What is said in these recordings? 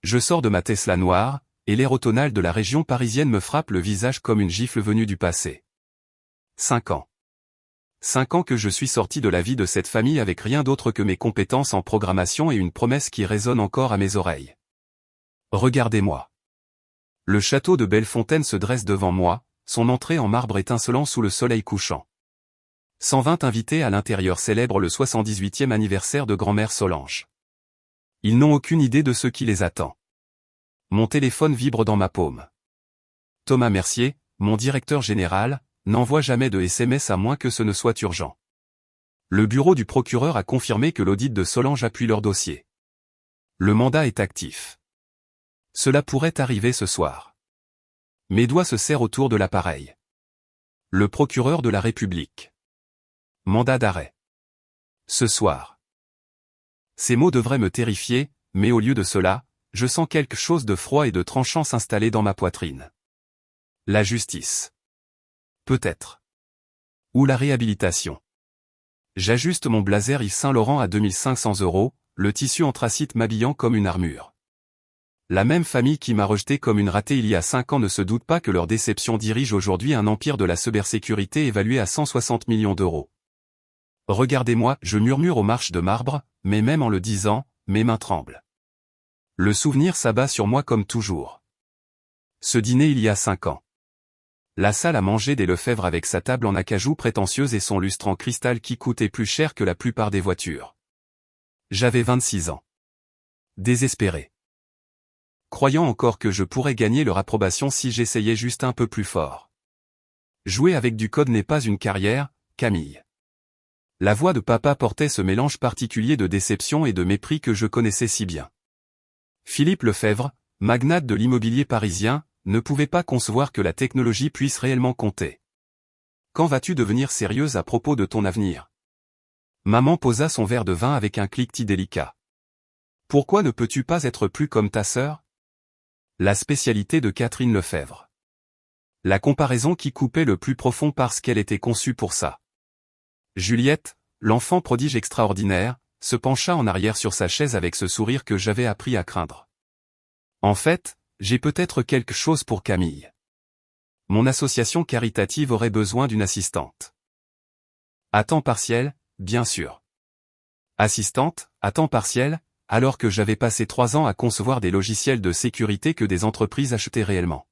Je sors de ma Tesla noire, et l'air automnal de la région parisienne me frappe le visage comme une gifle venue du passé. 5 ans. 5 ans que je suis sorti de la vie de cette famille avec rien d'autre que mes compétences en programmation et une promesse qui résonne encore à mes oreilles. Regardez-moi. Le château de Bellefontaine se dresse devant moi, son entrée en marbre étincelant sous le soleil couchant. 120 invités à l'intérieur célèbrent le 78e anniversaire de grand-mère Solange. Ils n'ont aucune idée de ce qui les attend. Mon téléphone vibre dans ma paume. Thomas Mercier, mon directeur général, n'envoie jamais de SMS à moins que ce ne soit urgent. Le bureau du procureur a confirmé que l'audit de Solange appuie leur dossier. Le mandat est actif. Cela pourrait arriver ce soir. Mes doigts se serrent autour de l'appareil. Le procureur de la République. Mandat d'arrêt. Ce soir. Ces mots devraient me terrifier, mais au lieu de cela, je sens quelque chose de froid et de tranchant s'installer dans ma poitrine. La justice. Peut-être. Ou la réhabilitation. J'ajuste mon blazer Yves Saint Laurent à 2500 €, le tissu anthracite m'habillant comme une armure. La même famille qui m'a rejeté comme une ratée il y a 5 ans ne se doute pas que leur déception dirige aujourd'hui un empire de la cybersécurité évalué à 160 millions d'euros. Regardez-moi, je murmure aux marches de marbre, mais même en le disant, mes mains tremblent. Le souvenir s'abat sur moi comme toujours. Ce dîner il y a 5 ans. La salle à manger des Lefebvre avec sa table en acajou prétentieuse et son lustre en cristal qui coûtait plus cher que la plupart des voitures. J'avais 26 ans. Désespéré. Croyant encore que je pourrais gagner leur approbation si j'essayais juste un peu plus fort. Jouer avec du code n'est pas une carrière, Camille. La voix de papa portait ce mélange particulier de déception et de mépris que je connaissais si bien. Philippe Lefebvre, magnate de l'immobilier parisien, ne pouvait pas concevoir que la technologie puisse réellement compter. Quand vas-tu devenir sérieuse à propos de ton avenir? Maman posa son verre de vin avec un cliquetis délicat. Pourquoi ne peux-tu pas être plus comme ta sœur? La spécialité de Catherine Lefebvre. La comparaison qui coupait le plus profond parce qu'elle était conçue pour ça. Juliette, l'enfant prodige extraordinaire, se pencha en arrière sur sa chaise avec ce sourire que j'avais appris à craindre. En fait, j'ai peut-être quelque chose pour Camille. Mon association caritative aurait besoin d'une assistante. À temps partiel, bien sûr. Assistante, à temps partiel, alors que j'avais passé 3 ans à concevoir des logiciels de sécurité que des entreprises achetaient réellement.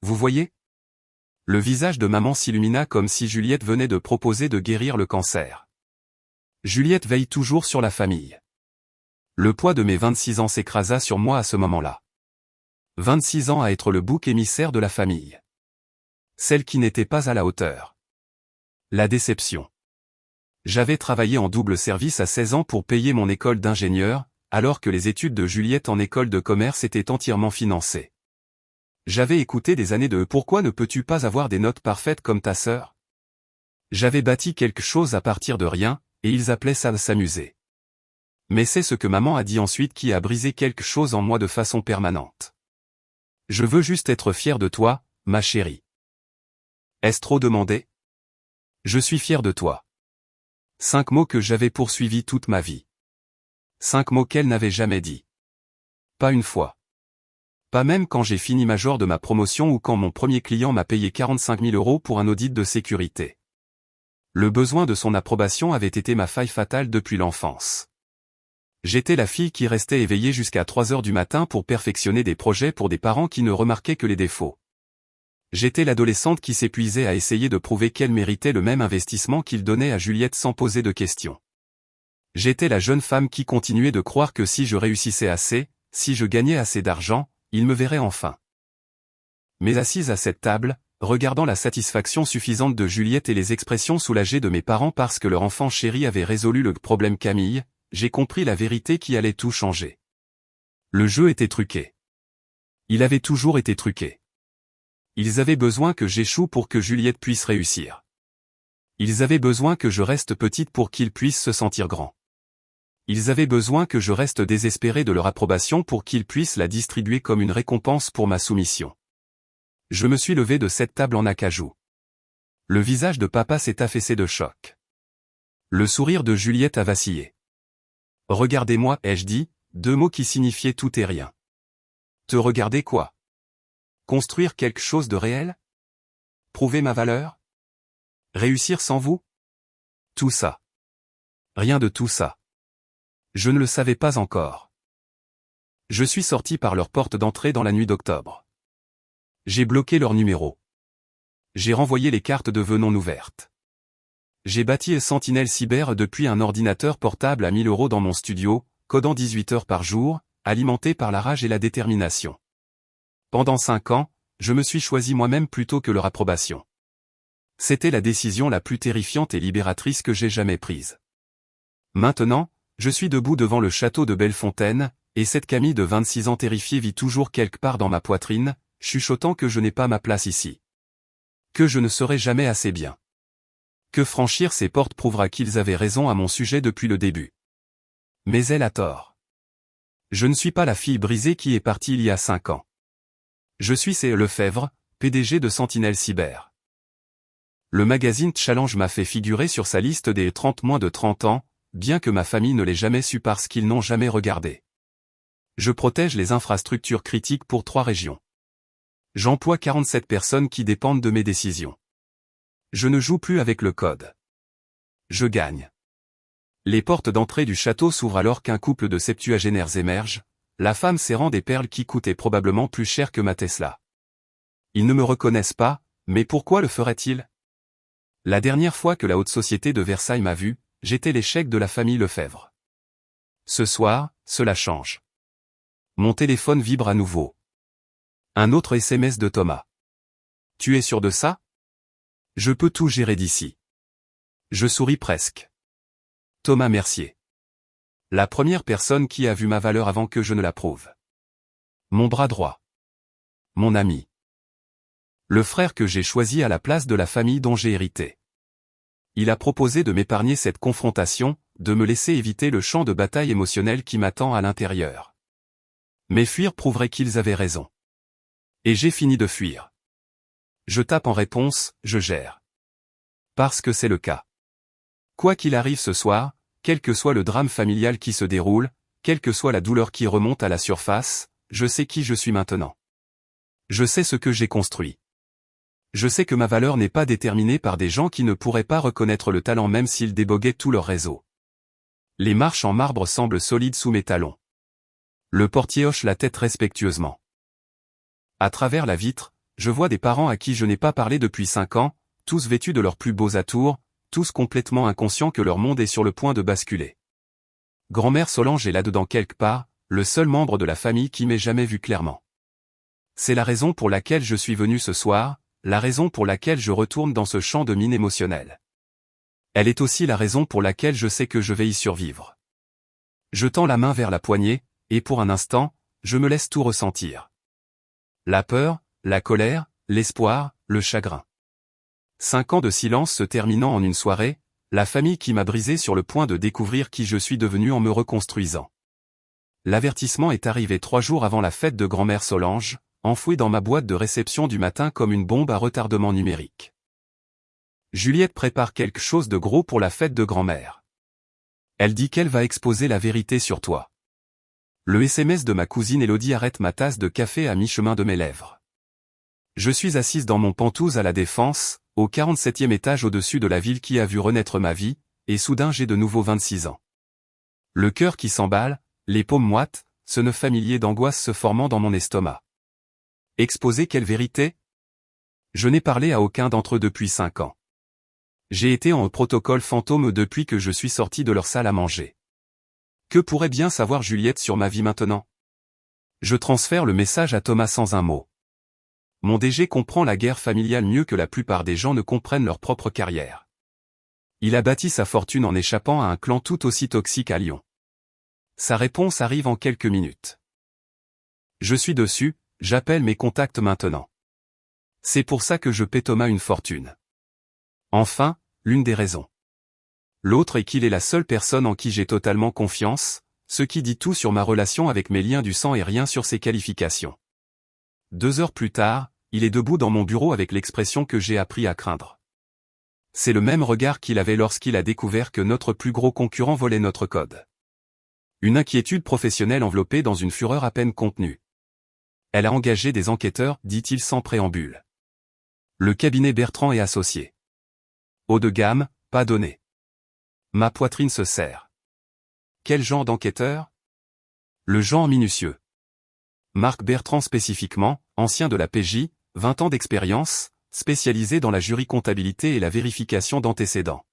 Vous voyez? Le visage de maman s'illumina comme si Juliette venait de proposer de guérir le cancer. Juliette veille toujours sur la famille. Le poids de mes 26 ans s'écrasa sur moi à ce moment-là. 26 ans à être le bouc émissaire de la famille. Celle qui n'était pas à la hauteur. La déception. J'avais travaillé en double service à 16 ans pour payer mon école d'ingénieur, alors que les études de Juliette en école de commerce étaient entièrement financées. J'avais écouté des années de « Pourquoi ne peux-tu pas avoir des notes parfaites comme ta sœur ?» J'avais bâti quelque chose à partir de rien, et ils appelaient ça s'amuser. Mais c'est ce que maman a dit ensuite qui a brisé quelque chose en moi de façon permanente. Je veux juste être fier de toi, ma chérie. Est-ce trop demandé? Je suis fier de toi. 5 mots que j'avais poursuivis toute ma vie. 5 mots qu'elle n'avait jamais dit. Pas une fois. Pas même quand j'ai fini major de ma promotion ou quand mon premier client m'a payé 45 000 € pour un audit de sécurité. Le besoin de son approbation avait été ma faille fatale depuis l'enfance. J'étais la fille qui restait éveillée jusqu'à 3 heures du matin pour perfectionner des projets pour des parents qui ne remarquaient que les défauts. J'étais l'adolescente qui s'épuisait à essayer de prouver qu'elle méritait le même investissement qu'il donnait à Juliette sans poser de questions. J'étais la jeune femme qui continuait de croire que si je réussissais assez, si je gagnais assez d'argent, il me verrait enfin. Mais assise à cette table, regardant la satisfaction suffisante de Juliette et les expressions soulagées de mes parents parce que leur enfant chéri avait résolu le problème Camille, j'ai compris la vérité qui allait tout changer. Le jeu était truqué. Il avait toujours été truqué. Ils avaient besoin que j'échoue pour que Juliette puisse réussir. Ils avaient besoin que je reste petite pour qu'ils puissent se sentir grands. Ils avaient besoin que je reste désespéré de leur approbation pour qu'ils puissent la distribuer comme une récompense pour ma soumission. Je me suis levé de cette table en acajou. Le visage de papa s'est affaissé de choc. Le sourire de Juliette a vacillé. Regardez-moi, ai-je dit, 2 mots qui signifiaient tout et rien. Te regarder quoi? Construire quelque chose de réel? Prouver ma valeur? Réussir sans vous? Tout ça. Rien de tout ça. Je ne le savais pas encore. Je suis sorti par leur porte d'entrée dans la nuit d'octobre. J'ai bloqué leur numéro. J'ai renvoyé les cartes de vœux non ouvertes. J'ai bâti un Sentinelle cyber depuis un ordinateur portable à 1000 € dans mon studio, codant 18 heures par jour, alimenté par la rage et la détermination. Pendant 5 ans, je me suis choisi moi-même plutôt que leur approbation. C'était la décision la plus terrifiante et libératrice que j'ai jamais prise. Maintenant, je suis debout devant le château de Bellefontaine, et cette Camille de 26 ans terrifiée vit toujours quelque part dans ma poitrine, chuchotant que je n'ai pas ma place ici. Que je ne serai jamais assez bien. Que franchir ces portes prouvera qu'ils avaient raison à mon sujet depuis le début. Mais elle a tort. Je ne suis pas la fille brisée qui est partie il y a 5 ans. Je suis C. Lefebvre, PDG de Sentinelle Cyber. Le magazine Challenge m'a fait figurer sur sa liste des 30 moins de 30 ans, bien que ma famille ne l'ait jamais su parce qu'ils n'ont jamais regardé. Je protège les infrastructures critiques pour 3 régions. J'emploie 47 personnes qui dépendent de mes décisions. Je ne joue plus avec le code. Je gagne. Les portes d'entrée du château s'ouvrent alors qu'un couple de septuagénaires émerge, la femme serrant des perles qui coûtaient probablement plus cher que ma Tesla. Ils ne me reconnaissent pas, mais pourquoi le feraient-ils? La dernière fois que la haute société de Versailles m'a vu, j'étais l'échec de la famille Lefebvre. Ce soir, cela change. Mon téléphone vibre à nouveau. Un autre SMS de Thomas. Tu es sûr de ça? Je peux tout gérer d'ici. Je souris presque. Thomas Mercier. La première personne qui a vu ma valeur avant que je ne la prouve. Mon bras droit. Mon ami. Le frère que j'ai choisi à la place de la famille dont j'ai hérité. Il a proposé de m'épargner cette confrontation, de me laisser éviter le champ de bataille émotionnel qui m'attend à l'intérieur. Mais fuir prouverait qu'ils avaient raison. Et j'ai fini de fuir. Je tape en réponse, je gère. Parce que c'est le cas. Quoi qu'il arrive ce soir, quel que soit le drame familial qui se déroule, quelle que soit la douleur qui remonte à la surface, je sais qui je suis maintenant. Je sais ce que j'ai construit. Je sais que ma valeur n'est pas déterminée par des gens qui ne pourraient pas reconnaître le talent même s'ils déboguaient tout leur réseau. Les marches en marbre semblent solides sous mes talons. Le portier hoche la tête respectueusement. À travers la vitre, je vois des parents à qui je n'ai pas parlé depuis 5 ans, tous vêtus de leurs plus beaux atours, tous complètement inconscients que leur monde est sur le point de basculer. Grand-mère Solange est là-dedans quelque part, le seul membre de la famille qui m'ait jamais vu clairement. C'est la raison pour laquelle je suis venu ce soir, la raison pour laquelle je retourne dans ce champ de mine émotionnelle. Elle est aussi la raison pour laquelle je sais que je vais y survivre. Je tends la main vers la poignée, et pour un instant, je me laisse tout ressentir. La peur, la colère, l'espoir, le chagrin. 5 ans de silence se terminant en une soirée, la famille qui m'a brisé sur le point de découvrir qui je suis devenu en me reconstruisant. L'avertissement est arrivé 3 jours avant la fête de grand-mère Solange, enfoui dans ma boîte de réception du matin comme une bombe à retardement numérique. Juliette prépare quelque chose de gros pour la fête de grand-mère. Elle dit qu'elle va exposer la vérité sur toi. Le SMS de ma cousine Élodie arrête ma tasse de café à mi-chemin de mes lèvres. Je suis assise dans mon Penthouse à La Défense, au 47e étage au-dessus de la ville qui a vu renaître ma vie, et soudain j'ai de nouveau 26 ans. Le cœur qui s'emballe, les paumes moites, ce nœud familier d'angoisse se formant dans mon estomac. Exposer quelle vérité? Je n'ai parlé à aucun d'entre eux depuis 5 ans. J'ai été en protocole fantôme depuis que je suis sorti de leur salle à manger. Que pourrait bien savoir Juliette sur ma vie maintenant? Je transfère le message à Thomas sans un mot. Mon DG comprend la guerre familiale mieux que la plupart des gens ne comprennent leur propre carrière. Il a bâti sa fortune en échappant à un clan tout aussi toxique à Lyon. Sa réponse arrive en quelques minutes. Je suis dessus, j'appelle mes contacts maintenant. C'est pour ça que je paie Thomas une fortune. Enfin, l'une des raisons. L'autre est qu'il est la seule personne en qui j'ai totalement confiance, ce qui dit tout sur ma relation avec mes liens du sang et rien sur ses qualifications. 2 heures plus tard, il est debout dans mon bureau avec l'expression que j'ai appris à craindre. C'est le même regard qu'il avait lorsqu'il a découvert que notre plus gros concurrent volait notre code. Une inquiétude professionnelle enveloppée dans une fureur à peine contenue. Elle a engagé des enquêteurs, dit-il sans préambule. Le cabinet Bertrand et Associés. Haut de gamme, pas donné. Ma poitrine se serre. Quel genre d'enquêteur? Le genre minutieux. Marc Bertrand spécifiquement, ancien de la PJ, 20 ans d'expérience, spécialisé dans la jury-comptabilité et la vérification d'antécédents.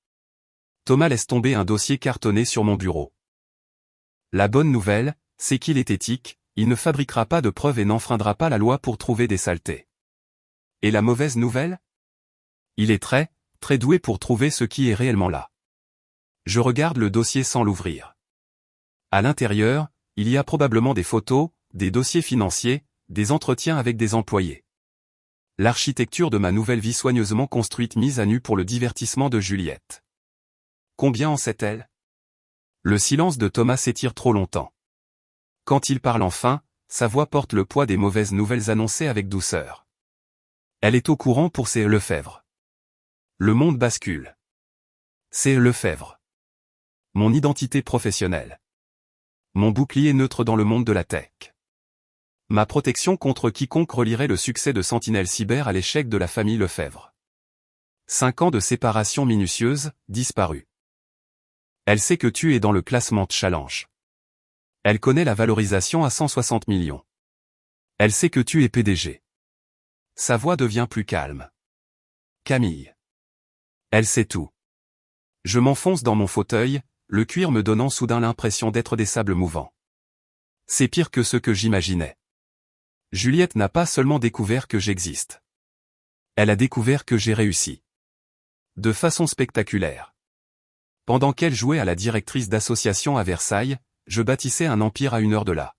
Thomas laisse tomber un dossier cartonné sur mon bureau. La bonne nouvelle, c'est qu'il est éthique, il ne fabriquera pas de preuves et n'enfreindra pas la loi pour trouver des saletés. Et la mauvaise nouvelle? Il est très doué pour trouver ce qui est réellement là. Je regarde le dossier sans l'ouvrir. À l'intérieur, il y a probablement des photos, des dossiers financiers, des entretiens avec des employés. L'architecture de ma nouvelle vie soigneusement construite mise à nu pour le divertissement de Juliette. Combien en sait-elle? Le silence de Thomas s'étire trop longtemps. Quand il parle enfin, sa voix porte le poids des mauvaises nouvelles annoncées avec douceur. Elle est au courant pour C.E. Lefebvre. Le monde bascule. C.E. Lefebvre. Mon identité professionnelle. Mon bouclier neutre dans le monde de la tech. Ma protection contre quiconque relierait le succès de Sentinelle Cyber à l'échec de la famille Lefebvre. 5 ans de séparation minutieuse, disparue. Elle sait que tu es dans le classement Challenge. Elle connaît la valorisation à 160 millions. Elle sait que tu es PDG. Sa voix devient plus calme. Camille. Elle sait tout. Je m'enfonce dans mon fauteuil, le cuir me donnant soudain l'impression d'être des sables mouvants. C'est pire que ce que j'imaginais. Juliette n'a pas seulement découvert que j'existe. Elle a découvert que j'ai réussi. De façon spectaculaire. Pendant qu'elle jouait à la directrice d'association à Versailles, je bâtissais un empire à 1 heure de là.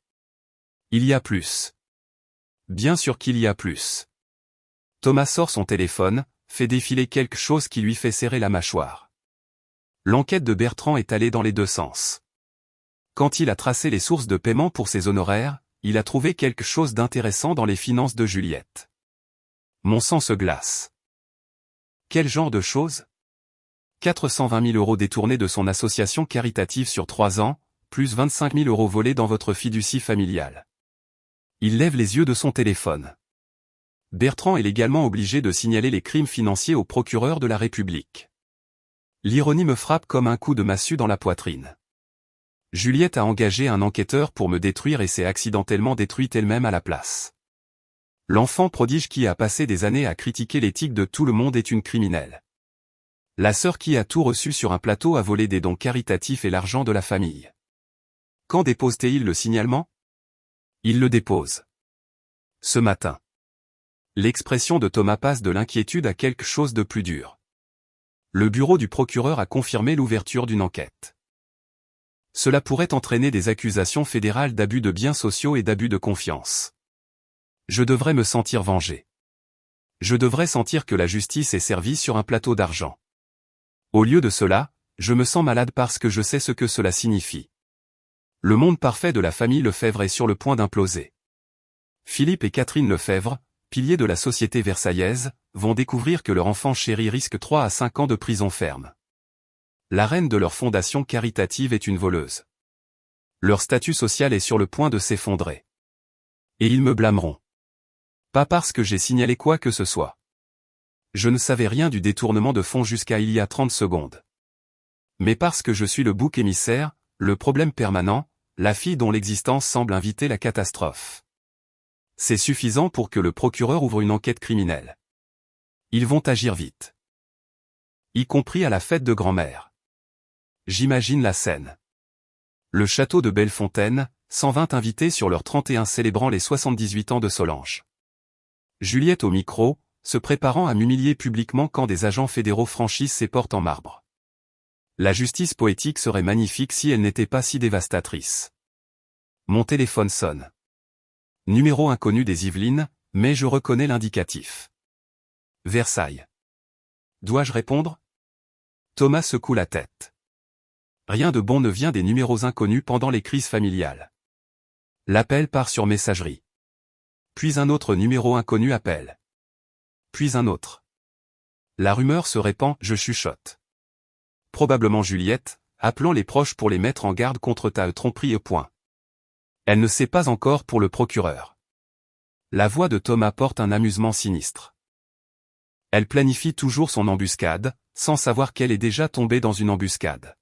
Il y a plus. Bien sûr qu'il y a plus. Thomas sort son téléphone, fait défiler quelque chose qui lui fait serrer la mâchoire. L'enquête de Bertrand est allée dans les deux sens. Quand il a tracé les sources de paiement pour ses honoraires, il a trouvé quelque chose d'intéressant dans les finances de Juliette. Mon sang se glace. Quel genre de choses? 420 000 € détournés de son association caritative sur 3 ans, plus 25 000 € volés dans votre fiducie familiale. Il lève les yeux de son téléphone. Bertrand est légalement obligé de signaler les crimes financiers au procureur de la République. L'ironie me frappe comme un coup de massue dans la poitrine. Juliette a engagé un enquêteur pour me détruire et s'est accidentellement détruite elle-même à la place. L'enfant prodige qui a passé des années à critiquer l'éthique de tout le monde est une criminelle. La sœur qui a tout reçu sur un plateau a volé des dons caritatifs et l'argent de la famille. Quand dépose-t-il le signalement? Il le dépose. Ce matin. L'expression de Thomas passe de l'inquiétude à quelque chose de plus dur. Le bureau du procureur a confirmé l'ouverture d'une enquête. Cela pourrait entraîner des accusations fédérales d'abus de biens sociaux et d'abus de confiance. Je devrais me sentir vengé. Je devrais sentir que la justice est servie sur un plateau d'argent. Au lieu de cela, je me sens malade parce que je sais ce que cela signifie. Le monde parfait de la famille Lefebvre est sur le point d'imploser. Philippe et Catherine Lefebvre, piliers de la société versaillaise, vont découvrir que leur enfant chéri risque 3 à 5 ans de prison ferme. La reine de leur fondation caritative est une voleuse. Leur statut social est sur le point de s'effondrer. Et ils me blâmeront. Pas parce que j'ai signalé quoi que ce soit. Je ne savais rien du détournement de fonds jusqu'à il y a 30 secondes. Mais parce que je suis le bouc émissaire, le problème permanent, la fille dont l'existence semble inviter la catastrophe. C'est suffisant pour que le procureur ouvre une enquête criminelle. Ils vont agir vite. Y compris à la fête de grand-mère. J'imagine la scène. Le château de Bellefontaine, 120 invités sur leur 31 célébrant les 78 ans de Solange. Juliette au micro, se préparant à m'humilier publiquement quand des agents fédéraux franchissent ses portes en marbre. La justice poétique serait magnifique si elle n'était pas si dévastatrice. Mon téléphone sonne. Numéro inconnu des Yvelines, mais je reconnais l'indicatif. Versailles. Dois-je répondre? Thomas secoue la tête. Rien de bon ne vient des numéros inconnus pendant les crises familiales. L'appel part sur messagerie. Puis un autre numéro inconnu appelle. Puis un autre. La rumeur se répand, je chuchote. Probablement Juliette, appelant les proches pour les mettre en garde contre ta tromperie au point. Elle ne sait pas encore pour le procureur. La voix de Thomas porte un amusement sinistre. Elle planifie toujours son embuscade, sans savoir qu'elle est déjà tombée dans une embuscade.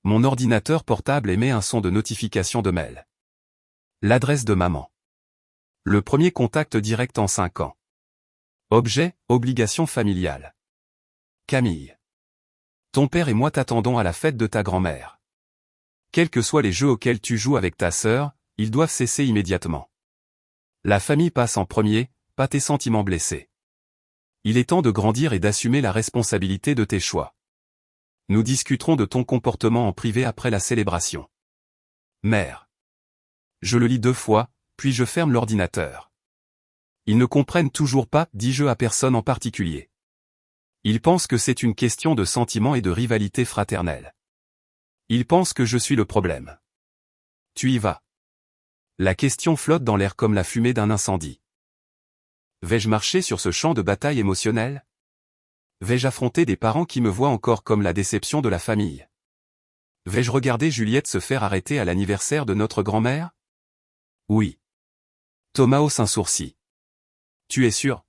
Mon ordinateur portable émet un son de notification de mail. L'adresse de maman. Le premier contact direct en 5 ans. Objet, obligation familiale. Camille. Ton père et moi t'attendons à la fête de ta grand-mère. Quels que soient les jeux auxquels tu joues avec ta sœur, ils doivent cesser immédiatement. La famille passe en premier, pas tes sentiments blessés. Il est temps de grandir et d'assumer la responsabilité de tes choix. Nous discuterons de ton comportement en privé après la célébration. Mère. Je le lis 2 fois, puis je ferme l'ordinateur. Ils ne comprennent toujours pas, dis-je à personne en particulier. Ils pensent que c'est une question de sentiments et de rivalité fraternelle. Ils pensent que je suis le problème. Tu y vas. La question flotte dans l'air comme la fumée d'un incendie. Vais-je marcher sur ce champ de bataille émotionnel? Vais-je affronter des parents qui me voient encore comme la déception de la famille? Vais-je regarder Juliette se faire arrêter à l'anniversaire de notre grand-mère? Oui. Thomas hausse un sourcil. Tu es sûr?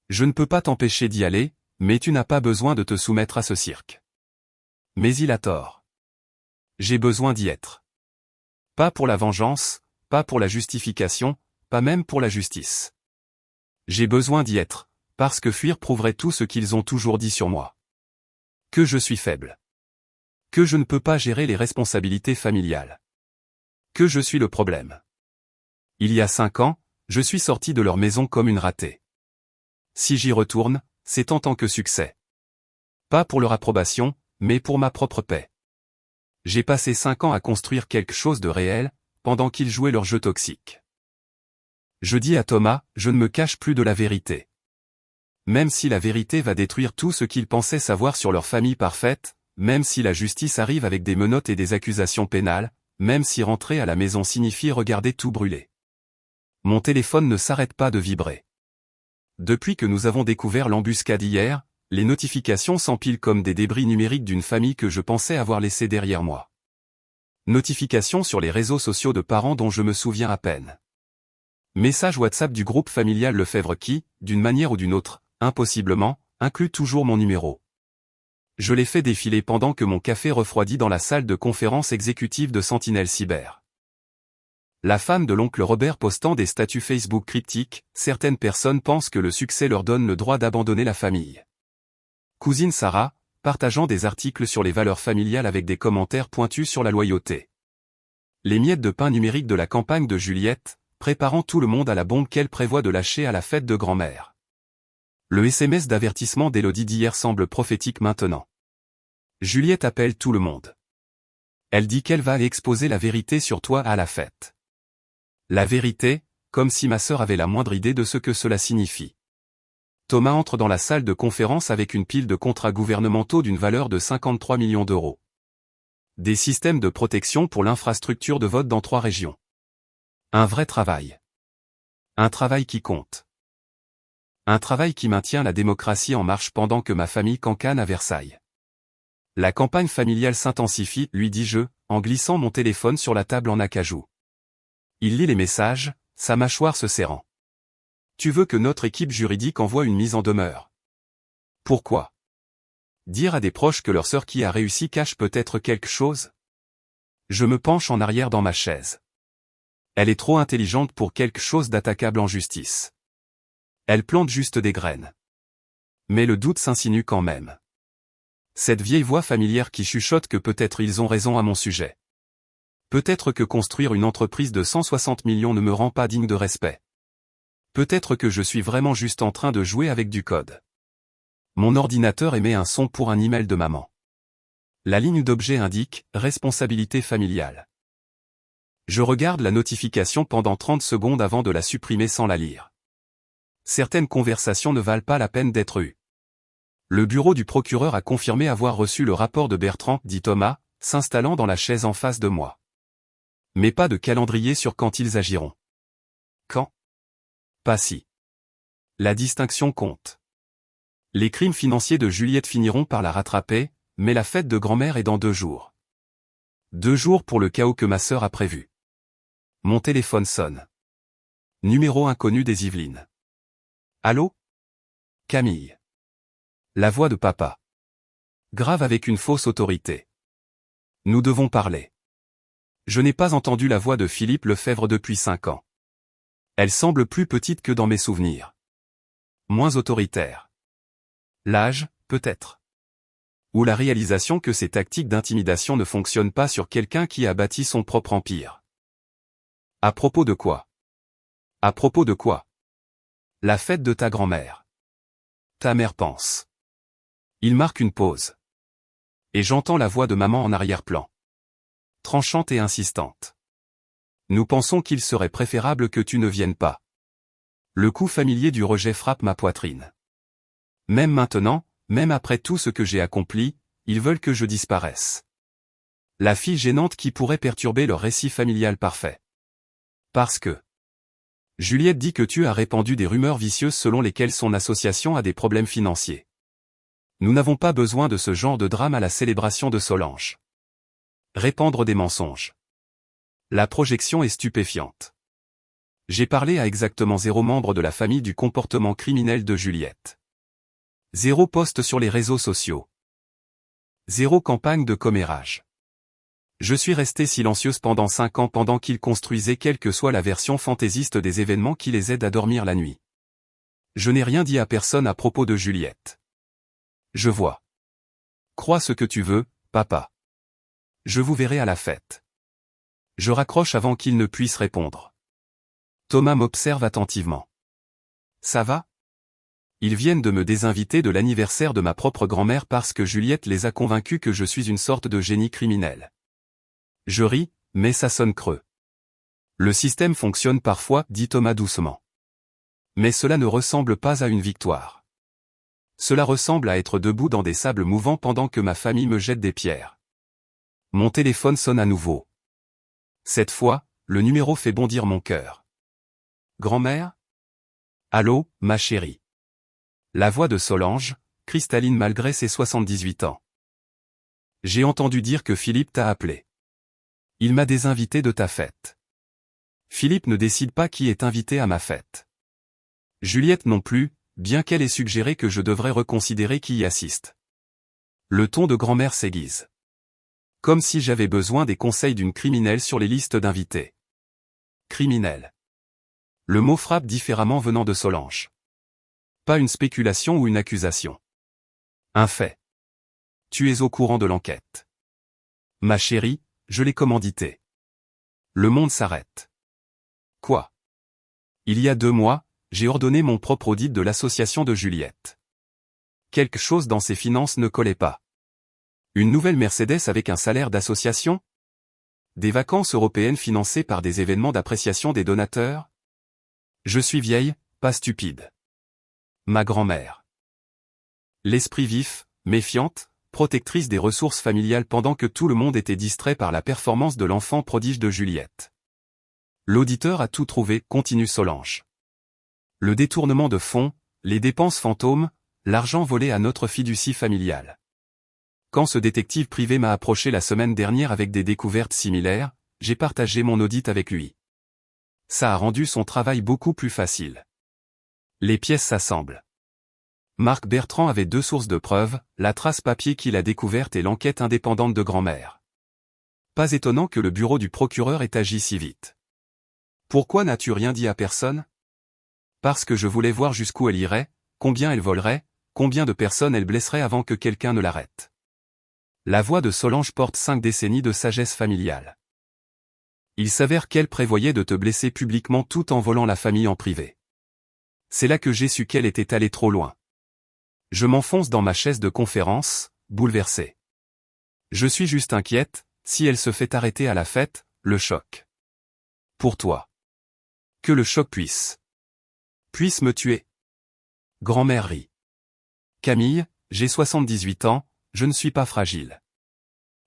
Je ne peux pas t'empêcher d'y aller, mais tu n'as pas besoin de te soumettre à ce cirque. Mais il a tort. J'ai besoin d'y être. Pas pour la vengeance, pas pour la justification, pas même pour la justice. J'ai besoin d'y être, parce que fuir prouverait tout ce qu'ils ont toujours dit sur moi. Que je suis faible. Que je ne peux pas gérer les responsabilités familiales. Que je suis le problème. Il y a 5 ans, je suis sorti de leur maison comme une ratée. Si j'y retourne, c'est en tant que succès. Pas pour leur approbation, mais pour ma propre paix. J'ai passé 5 ans à construire quelque chose de réel, pendant qu'ils jouaient leur jeu toxique. Je dis à Thomas, je ne me cache plus de la vérité. Même si la vérité va détruire tout ce qu'ils pensaient savoir sur leur famille parfaite, même si la justice arrive avec des menottes et des accusations pénales, même si rentrer à la maison signifie regarder tout brûler. Mon téléphone ne s'arrête pas de vibrer. Depuis que nous avons découvert l'embuscade hier, les notifications s'empilent comme des débris numériques d'une famille que je pensais avoir laissée derrière moi. Notifications sur les réseaux sociaux de parents dont je me souviens à peine. Message WhatsApp du groupe familial Lefebvre qui, d'une manière ou d'une autre, impossiblement, inclut toujours mon numéro. Je l'ai fait défiler pendant que mon café refroidit dans la salle de conférence exécutive de Sentinelle Cyber. La femme de l'oncle Robert postant des statuts Facebook cryptiques, certaines personnes pensent que le succès leur donne le droit d'abandonner la famille. Cousine Sarah, partageant des articles sur les valeurs familiales avec des commentaires pointus sur la loyauté. Les miettes de pain numérique de la campagne de Juliette, préparant tout le monde à la bombe qu'elle prévoit de lâcher à la fête de grand-mère. Le SMS d'avertissement d'Élodie d'hier semble prophétique maintenant. Juliette appelle tout le monde. Elle dit qu'elle va aller exposer la vérité sur toi à la fête. La vérité, comme si ma sœur avait la moindre idée de ce que cela signifie. Thomas entre dans la salle de conférence avec une pile de contrats gouvernementaux d'une valeur de 53 millions d'euros. Des systèmes de protection pour l'infrastructure de vote dans 3 régions. Un vrai travail. Un travail qui compte. Un travail qui maintient la démocratie en marche pendant que ma famille cancane à Versailles. La campagne familiale s'intensifie, lui dis-je, en glissant mon téléphone sur la table en acajou. Il lit les messages, sa mâchoire se serrant. Tu veux que notre équipe juridique envoie une mise en demeure? Pourquoi? Dire à des proches que leur sœur qui a réussi cache peut-être quelque chose? Je me penche en arrière dans ma chaise. Elle est trop intelligente pour quelque chose d'attaquable en justice. Elle plante juste des graines. Mais le doute s'insinue quand même. Cette vieille voix familière qui chuchote que peut-être ils ont raison à mon sujet. Peut-être que construire une entreprise de 160 millions ne me rend pas digne de respect. Peut-être que je suis vraiment juste en train de jouer avec du code. Mon ordinateur émet un son pour un email de maman. La ligne d'objet indique « Responsabilité familiale ». Je regarde la notification pendant 30 secondes avant de la supprimer sans la lire. Certaines conversations ne valent pas la peine d'être eues. Le bureau du procureur a confirmé avoir reçu le rapport de Bertrand, dit Thomas, s'installant dans la chaise en face de moi. Mais pas de calendrier sur quand ils agiront. Quand? Pas si. La distinction compte. Les crimes financiers de Juliette finiront par la rattraper, mais la fête de grand-mère est dans 2 jours. 2 jours pour le chaos que ma sœur a prévu. Mon téléphone sonne. Numéro inconnu des Yvelines. Allô? Camille. La voix de papa. Grave avec une fausse autorité. Nous devons parler. Je n'ai pas entendu la voix de Philippe Lefebvre depuis 5 ans. Elle semble plus petite que dans mes souvenirs. Moins autoritaire. L'âge, peut-être. Ou la réalisation que ces tactiques d'intimidation ne fonctionnent pas sur quelqu'un qui a bâti son propre empire. À propos de quoi? À propos de quoi? La fête de ta grand-mère. Ta mère pense. Il marque une pause. Et j'entends la voix de maman en arrière-plan. Tranchante et insistante. Nous pensons qu'il serait préférable que tu ne viennes pas. Le coup familier du rejet frappe ma poitrine. Même maintenant, même après tout ce que j'ai accompli, ils veulent que je disparaisse. La fille gênante qui pourrait perturber leur récit familial parfait. Parce que Juliette dit que tu as répandu des rumeurs vicieuses selon lesquelles son association a des problèmes financiers. Nous n'avons pas besoin de ce genre de drame à la célébration de Solange. Répandre des mensonges. La projection est stupéfiante. J'ai parlé à exactement 0 membre de la famille du comportement criminel de Juliette. 0 post sur les réseaux sociaux. 0 campagne de commérage. Je suis restée silencieuse pendant 5 ans pendant qu'ils construisaient quelle que soit la version fantaisiste des événements qui les aident à dormir la nuit. Je n'ai rien dit à personne à propos de Juliette. Je vois. Crois ce que tu veux, papa. Je vous verrai à la fête. Je raccroche avant qu'il ne puisse répondre. Thomas m'observe attentivement. Ça va? Ils viennent de me désinviter de l'anniversaire de ma propre grand-mère parce que Juliette les a convaincus que je suis une sorte de génie criminel. Je ris, mais ça sonne creux. Le système fonctionne parfois, dit Thomas doucement. Mais cela ne ressemble pas à une victoire. Cela ressemble à être debout dans des sables mouvants pendant que ma famille me jette des pierres. Mon téléphone sonne à nouveau. Cette fois, le numéro fait bondir mon cœur. Grand-mère? Allô, ma chérie. La voix de Solange, cristalline malgré ses 78 ans. J'ai entendu dire que Philippe t'a appelé. Il m'a désinvité de ta fête. Philippe ne décide pas qui est invité à ma fête. Juliette non plus, bien qu'elle ait suggéré que je devrais reconsidérer qui y assiste. Le ton de grand-mère s'aiguise. Comme si j'avais besoin des conseils d'une criminelle sur les listes d'invités. Criminelle. Le mot frappe différemment venant de Solange. Pas une spéculation ou une accusation. Un fait. Tu es au courant de l'enquête. Ma chérie, je l'ai commandité. Le monde s'arrête. Quoi? Il y a 2 mois, j'ai ordonné mon propre audit de l'association de Juliette. Quelque chose dans ses finances ne collait pas. Une nouvelle Mercedes avec un salaire d'association? Des vacances européennes financées par des événements d'appréciation des donateurs? Je suis vieille, pas stupide. Ma grand-mère. L'esprit vif, méfiante, protectrice des ressources familiales pendant que tout le monde était distrait par la performance de l'enfant prodige de Juliette. L'auditeur a tout trouvé, continue Solange. Le détournement de fonds, les dépenses fantômes, l'argent volé à notre fiducie familiale. Quand ce détective privé m'a approché la semaine dernière avec des découvertes similaires, j'ai partagé mon audit avec lui. Ça a rendu son travail beaucoup plus facile. Les pièces s'assemblent. Marc Bertrand avait 2 sources de preuves, la trace papier qu'il a découverte et l'enquête indépendante de grand-mère. Pas étonnant que le bureau du procureur ait agi si vite. Pourquoi n'as-tu rien dit à personne? Parce que je voulais voir jusqu'où elle irait, combien elle volerait, combien de personnes elle blesserait avant que quelqu'un ne l'arrête. La voix de Solange porte 5 décennies de sagesse familiale. Il s'avère qu'elle prévoyait de te blesser publiquement tout en volant la famille en privé. C'est là que j'ai su qu'elle était allée trop loin. Je m'enfonce dans ma chaise de conférence, bouleversé. Je suis juste inquiète, si elle se fait arrêter à la fête, le choc. Pour toi. Que le choc puisse me tuer. Grand-mère rit. Camille, j'ai 78 ans, je ne suis pas fragile.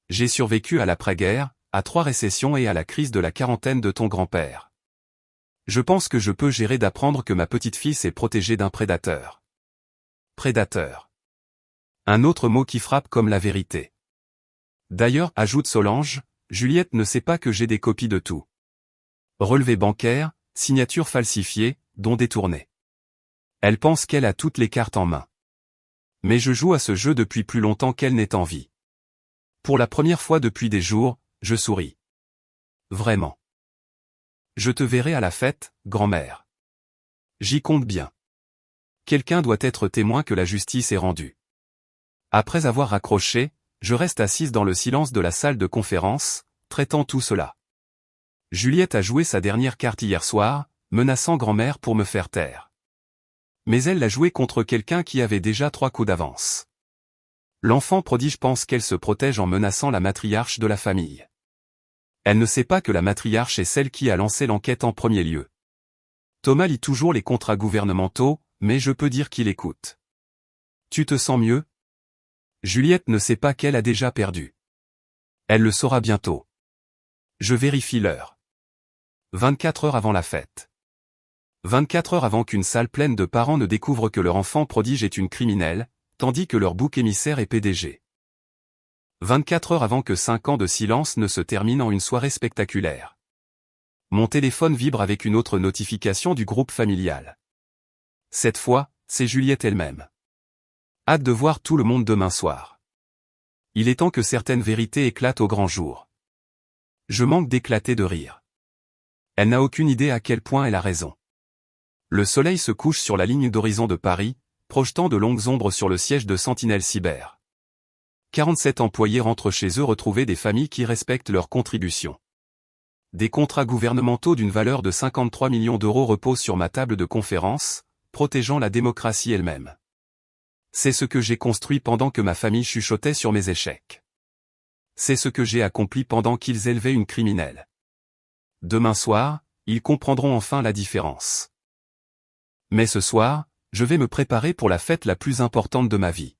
J'ai survécu à l'après-guerre, à 3 récessions et à la crise de la quarantaine de ton grand-père. Je pense que je peux gérer d'apprendre que ma petite-fille s'est protégée d'un prédateur. Prédateur. Un autre mot qui frappe comme la vérité. D'ailleurs, ajoute Solange, Juliette ne sait pas que j'ai des copies de tout. Relevé bancaire, signature falsifiée, don détourné. Elle pense qu'elle a toutes les cartes en main. Mais je joue à ce jeu depuis plus longtemps qu'elle n'est en vie. Pour la première fois depuis des jours, je souris. Vraiment. Je te verrai à la fête, grand-mère. J'y compte bien. Quelqu'un doit être témoin que la justice est rendue. Après avoir raccroché, je reste assise dans le silence de la salle de conférence, traitant tout cela. Juliette a joué sa dernière carte hier soir, menaçant grand-mère pour me faire taire. Mais elle l'a joué contre quelqu'un qui avait déjà 3 coups d'avance. L'enfant prodige pense qu'elle se protège en menaçant la matriarche de la famille. Elle ne sait pas que la matriarche est celle qui a lancé l'enquête en premier lieu. Thomas lit toujours les contrats gouvernementaux, mais je peux dire qu'il écoute. Tu te sens mieux? Juliette ne sait pas qu'elle a déjà perdu. Elle le saura bientôt. Je vérifie l'heure. 24 heures avant la fête. 24 heures avant qu'une salle pleine de parents ne découvre que leur enfant prodige est une criminelle, tandis que leur bouc émissaire est PDG. 24 heures avant que 5 ans de silence ne se terminent en une soirée spectaculaire. Mon téléphone vibre avec une autre notification du groupe familial. Cette fois, c'est Juliette elle-même. Hâte de voir tout le monde demain soir. Il est temps que certaines vérités éclatent au grand jour. Je manque d'éclater de rire. Elle n'a aucune idée à quel point elle a raison. Le soleil se couche sur la ligne d'horizon de Paris, projetant de longues ombres sur le siège de Sentinelle Cyber. 47 employés rentrent chez eux retrouver des familles qui respectent leurs contributions. Des contrats gouvernementaux d'une valeur de 53 millions d'euros reposent sur ma table de conférence, protégeant la démocratie elle-même. C'est ce que j'ai construit pendant que ma famille chuchotait sur mes échecs. C'est ce que j'ai accompli pendant qu'ils élevaient une criminelle. Demain soir, ils comprendront enfin la différence. Mais ce soir, je vais me préparer pour la fête la plus importante de ma vie.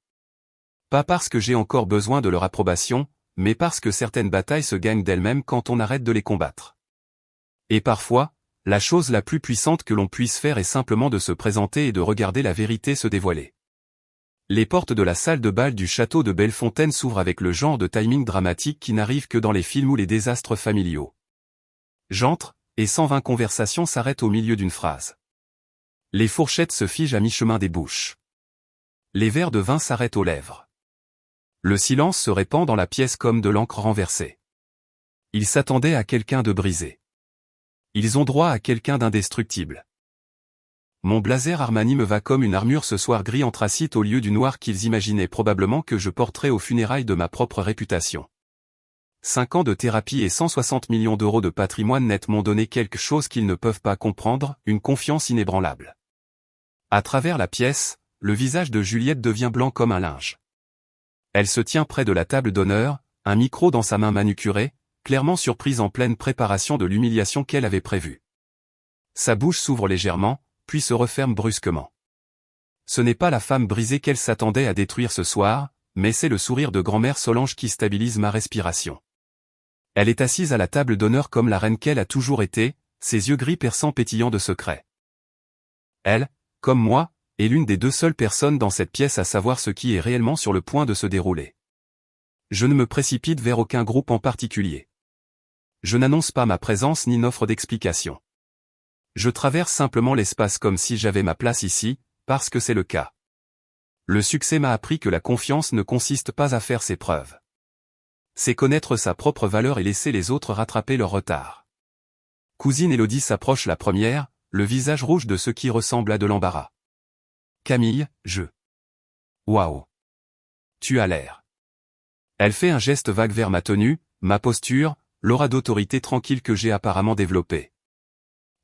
Pas parce que j'ai encore besoin de leur approbation, mais parce que certaines batailles se gagnent d'elles-mêmes quand on arrête de les combattre. Et parfois, la chose la plus puissante que l'on puisse faire est simplement de se présenter et de regarder la vérité se dévoiler. Les portes de la salle de bal du château de Bellefontaine s'ouvrent avec le genre de timing dramatique qui n'arrive que dans les films ou les désastres familiaux. J'entre, et 120 conversations s'arrêtent au milieu d'une phrase. Les fourchettes se figent à mi-chemin des bouches. Les verres de vin s'arrêtent aux lèvres. Le silence se répand dans la pièce comme de l'encre renversée. Ils s'attendaient à quelqu'un de brisé. Ils ont droit à quelqu'un d'indestructible. Mon blazer Armani me va comme une armure ce soir gris anthracite au lieu du noir qu'ils imaginaient probablement que je porterais aux funérailles de ma propre réputation. 5 ans de thérapie et 160 millions d'euros de patrimoine net m'ont donné quelque chose qu'ils ne peuvent pas comprendre, une confiance inébranlable. À travers la pièce, le visage de Juliette devient blanc comme un linge. Elle se tient près de la table d'honneur, un micro dans sa main manucurée, clairement surprise en pleine préparation de l'humiliation qu'elle avait prévue. Sa bouche s'ouvre légèrement, puis se referme brusquement. Ce n'est pas la femme brisée qu'elle s'attendait à détruire ce soir, mais c'est le sourire de grand-mère Solange qui stabilise ma respiration. Elle est assise à la table d'honneur comme la reine qu'elle a toujours été, ses yeux gris perçants pétillants de secrets. Elle, comme moi, est l'une des 2 seules personnes dans cette pièce à savoir ce qui est réellement sur le point de se dérouler. Je ne me précipite vers aucun groupe en particulier. Je n'annonce pas ma présence ni n'offre d'explication. Je traverse simplement l'espace comme si j'avais ma place ici, parce que c'est le cas. Le succès m'a appris que la confiance ne consiste pas à faire ses preuves. C'est connaître sa propre valeur et laisser les autres rattraper leur retard. Cousine Élodie s'approche la première, le visage rouge de ce qui ressemble à de l'embarras. Camille, Waouh. Tu as l'air. Elle fait un geste vague vers ma tenue, ma posture, l'aura d'autorité tranquille que j'ai apparemment développée.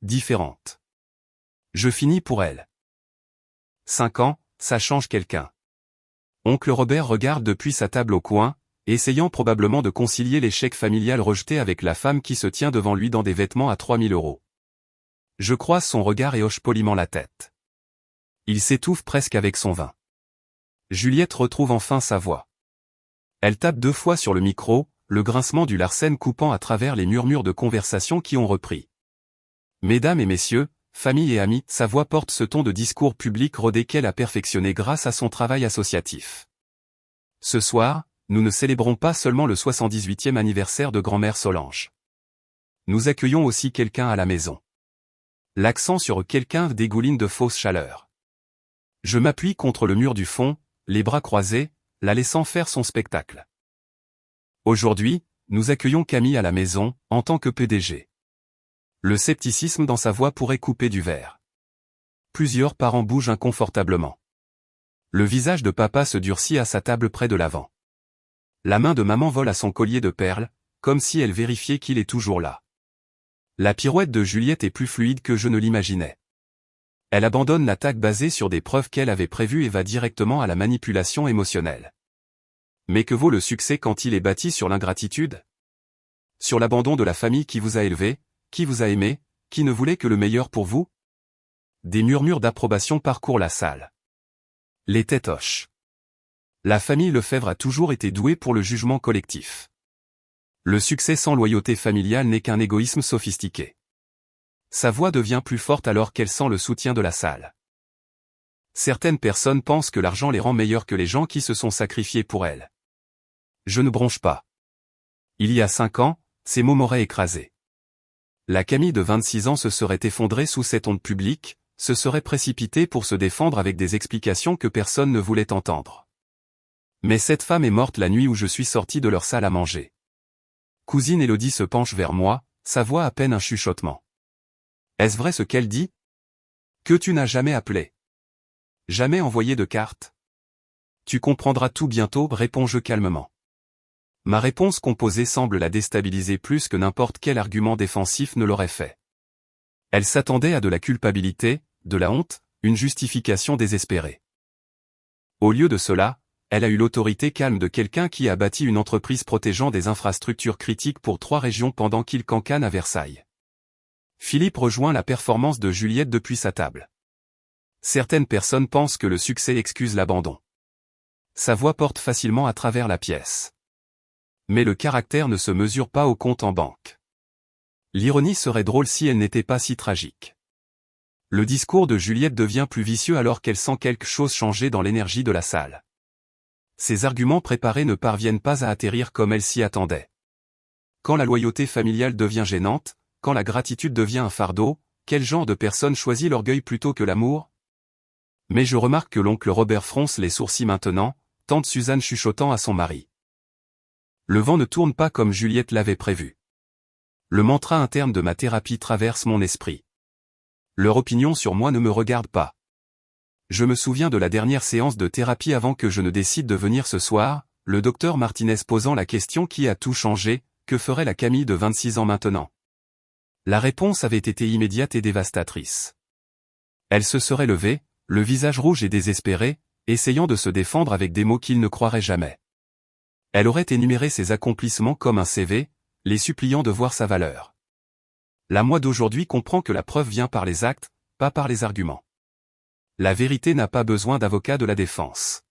Différente. Je finis pour elle. 5 ans, ça change quelqu'un. Oncle Robert regarde depuis sa table au coin, essayant probablement de concilier l'échec familial rejeté avec la femme qui se tient devant lui dans des vêtements à 3000 €. Je croise son regard et hoche poliment la tête. Il s'étouffe presque avec son vin. Juliette retrouve enfin sa voix. Elle tape 2 fois sur le micro, le grincement du Larsen coupant à travers les murmures de conversation qui ont repris. Mesdames et messieurs, famille et amis, sa voix porte ce ton de discours public rodé qu'elle a perfectionné grâce à son travail associatif. Ce soir, nous ne célébrons pas seulement le 78e anniversaire de grand-mère Solange. Nous accueillons aussi quelqu'un à la maison. L'accent sur quelqu'un dégouline de fausse chaleur. Je m'appuie contre le mur du fond, les bras croisés, la laissant faire son spectacle. Aujourd'hui, nous accueillons Camille à la maison, en tant que PDG. Le scepticisme dans sa voix pourrait couper du verre. Plusieurs parents bougent inconfortablement. Le visage de papa se durcit à sa table près de l'avant. La main de maman vole à son collier de perles, comme si elle vérifiait qu'il est toujours là. La pirouette de Juliette est plus fluide que je ne l'imaginais. Elle abandonne l'attaque basée sur des preuves qu'elle avait prévues et va directement à la manipulation émotionnelle. Mais que vaut le succès quand il est bâti sur l'ingratitude? Sur l'abandon de la famille qui vous a élevé, qui vous a aimé, qui ne voulait que le meilleur pour vous? Des murmures d'approbation parcourent la salle. Les têtes hochent. La famille Lefebvre a toujours été douée pour le jugement collectif. Le succès sans loyauté familiale n'est qu'un égoïsme sophistiqué. Sa voix devient plus forte alors qu'elle sent le soutien de la salle. Certaines personnes pensent que l'argent les rend meilleurs que les gens qui se sont sacrifiés pour elles. Je ne bronche pas. Il y a 5 ans, ces mots m'auraient écrasé. La Camille de 26 ans se serait effondrée sous cette onde publique, se serait précipitée pour se défendre avec des explications que personne ne voulait entendre. Mais cette femme est morte la nuit où je suis sorti de leur salle à manger. Cousine Élodie se penche vers moi, sa voix à peine un chuchotement. Est-ce vrai ce qu'elle dit? Que tu n'as jamais appelé? Jamais envoyé de carte? Tu comprendras tout bientôt, réponds-je calmement. Ma réponse composée semble la déstabiliser plus que n'importe quel argument défensif ne l'aurait fait. Elle s'attendait à de la culpabilité, de la honte, une justification désespérée. Au lieu de cela, elle a eu l'autorité calme de quelqu'un qui a bâti une entreprise protégeant des infrastructures critiques pour 3 régions pendant qu'il cancane à Versailles. Philippe rejoint la performance de Juliette depuis sa table. Certaines personnes pensent que le succès excuse l'abandon. Sa voix porte facilement à travers la pièce. Mais le caractère ne se mesure pas au compte en banque. L'ironie serait drôle si elle n'était pas si tragique. Le discours de Juliette devient plus vicieux alors qu'elle sent quelque chose changer dans l'énergie de la salle. Ses arguments préparés ne parviennent pas à atterrir comme elle s'y attendait. Quand la loyauté familiale devient gênante, quand la gratitude devient un fardeau, quel genre de personne choisit l'orgueil plutôt que l'amour? Mais je remarque que l'oncle Robert fronce les sourcils maintenant, tante Suzanne chuchotant à son mari. Le vent ne tourne pas comme Juliette l'avait prévu. Le mantra interne de ma thérapie traverse mon esprit. Leur opinion sur moi ne me regarde pas. Je me souviens de la dernière séance de thérapie avant que je ne décide de venir ce soir, le docteur Martinez posant la question qui a tout changé, que ferait la Camille de 26 ans maintenant? La réponse avait été immédiate et dévastatrice. Elle se serait levée, le visage rouge et désespéré, essayant de se défendre avec des mots qu'il ne croirait jamais. Elle aurait énuméré ses accomplissements comme un CV, les suppliant de voir sa valeur. La moi d'aujourd'hui comprend que la preuve vient par les actes, pas par les arguments. La vérité n'a pas besoin d'avocat de la défense.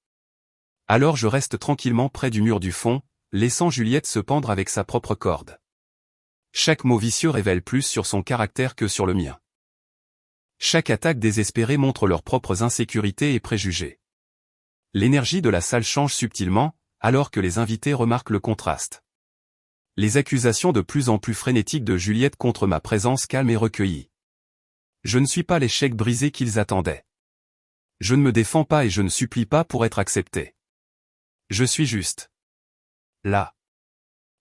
Alors je reste tranquillement près du mur du fond, laissant Juliette se pendre avec sa propre corde. Chaque mot vicieux révèle plus sur son caractère que sur le mien. Chaque attaque désespérée montre leurs propres insécurités et préjugés. L'énergie de la salle change subtilement, alors que les invités remarquent le contraste. Les accusations de plus en plus frénétiques de Juliette contre ma présence calme et recueillie. Je ne suis pas l'échec brisé qu'ils attendaient. Je ne me défends pas et je ne supplie pas pour être accepté. Je suis juste là.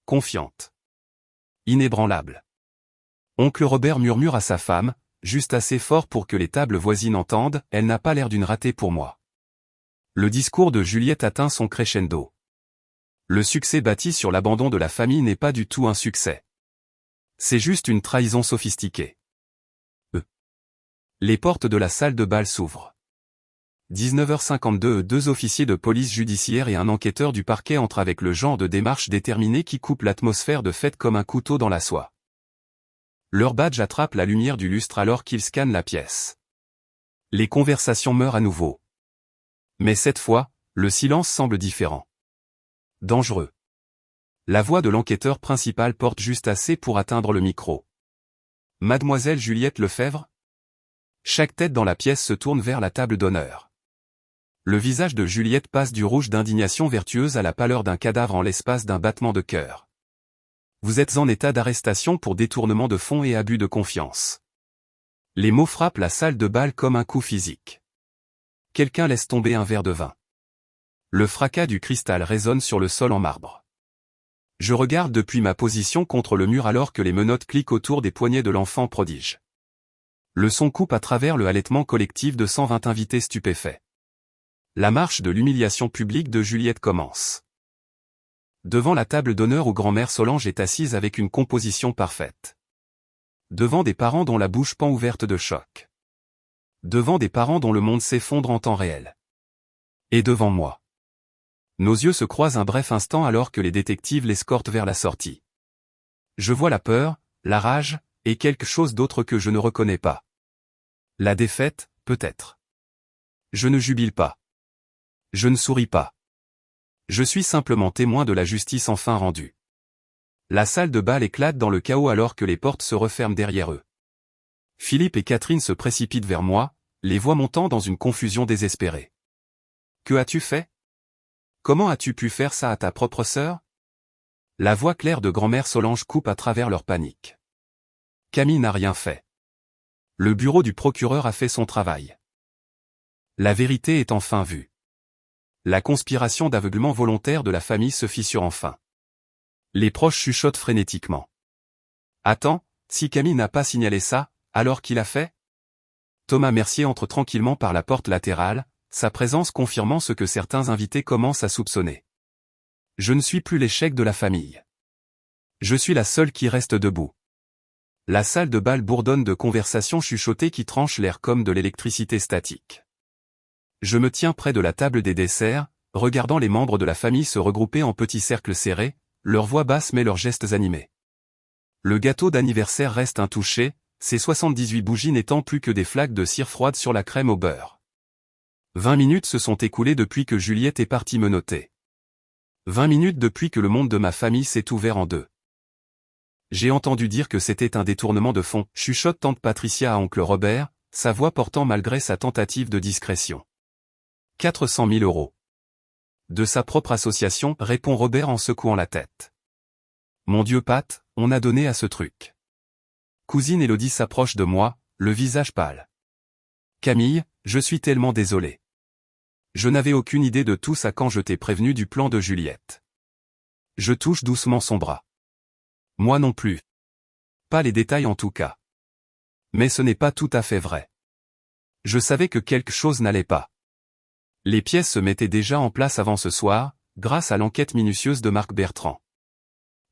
Confiante. Inébranlable. Oncle Robert murmure à sa femme, juste assez fort pour que les tables voisines entendent, elle n'a pas l'air d'une ratée pour moi. Le discours de Juliette atteint son crescendo. Le succès bâti sur l'abandon de la famille n'est pas du tout un succès. C'est juste une trahison sophistiquée. Les portes de la salle de bal s'ouvrent. 19h52, 2 officiers de police judiciaire et un enquêteur du parquet entrent avec le genre de démarche déterminée qui coupe l'atmosphère de fête comme un couteau dans la soie. Leur badge attrape la lumière du lustre alors qu'ils scannent la pièce. Les conversations meurent à nouveau. Mais cette fois, le silence semble différent. Dangereux. La voix de l'enquêteur principal porte juste assez pour atteindre le micro. Mademoiselle Juliette Lefebvre? Chaque tête dans la pièce se tourne vers la table d'honneur. Le visage de Juliette passe du rouge d'indignation vertueuse à la pâleur d'un cadavre en l'espace d'un battement de cœur. Vous êtes en état d'arrestation pour détournement de fonds et abus de confiance. Les mots frappent la salle de bal comme un coup physique. Quelqu'un laisse tomber un verre de vin. Le fracas du cristal résonne sur le sol en marbre. Je regarde depuis ma position contre le mur alors que les menottes cliquent autour des poignets de l'enfant prodige. Le son coupe à travers le halètement collectif de 120 invités stupéfaits. La marche de l'humiliation publique de Juliette commence. Devant la table d'honneur où grand-mère Solange est assise avec une composition parfaite. Devant des parents dont la bouche pend ouverte de choc. Devant des parents dont le monde s'effondre en temps réel. Et devant moi. Nos yeux se croisent un bref instant alors que les détectives l'escortent vers la sortie. Je vois la peur, la rage, et quelque chose d'autre que je ne reconnais pas. La défaite, peut-être. Je ne jubile pas. Je ne souris pas. Je suis simplement témoin de la justice enfin rendue. La salle de bal éclate dans le chaos alors que les portes se referment derrière eux. Philippe et Catherine se précipitent vers moi, les voix montant dans une confusion désespérée. Que as-tu fait? Comment as-tu pu faire ça à ta propre sœur? La voix claire de grand-mère Solange coupe à travers leur panique. Camille n'a rien fait. Le bureau du procureur a fait son travail. La vérité est enfin vue. La conspiration d'aveuglement volontaire de la famille se fissure enfin. Les proches chuchotent frénétiquement. Attends, si Camille n'a pas signalé ça, alors qui l'a fait? Thomas Mercier entre tranquillement par la porte latérale, sa présence confirmant ce que certains invités commencent à soupçonner. Je ne suis plus l'échec de la famille. Je suis la seule qui reste debout. La salle de bal bourdonne de conversations chuchotées qui tranchent l'air comme de l'électricité statique. Je me tiens près de la table des desserts, regardant les membres de la famille se regrouper en petits cercles serrés, leurs voix basses mais leurs gestes animés. Le gâteau d'anniversaire reste intouché, ses 78 bougies n'étant plus que des flaques de cire froide sur la crème au beurre. 20 minutes se sont écoulées depuis que Juliette est partie menotter. 20 minutes depuis que le monde de ma famille s'est ouvert en deux. J'ai entendu dire que c'était un détournement de fonds, chuchote tante Patricia à oncle Robert, sa voix portant malgré sa tentative de discrétion. 400 000 €. De sa propre association, répond Robert en secouant la tête. Mon Dieu Pat, on a donné à ce truc. Cousine Élodie s'approche de moi, le visage pâle. Camille, je suis tellement désolé. Je n'avais aucune idée de tout ça quand je t'ai prévenu du plan de Juliette. Je touche doucement son bras. Moi non plus. Pas les détails en tout cas. Mais ce n'est pas tout à fait vrai. Je savais que quelque chose n'allait pas. Les pièces se mettaient déjà en place avant ce soir, grâce à l'enquête minutieuse de Marc Bertrand.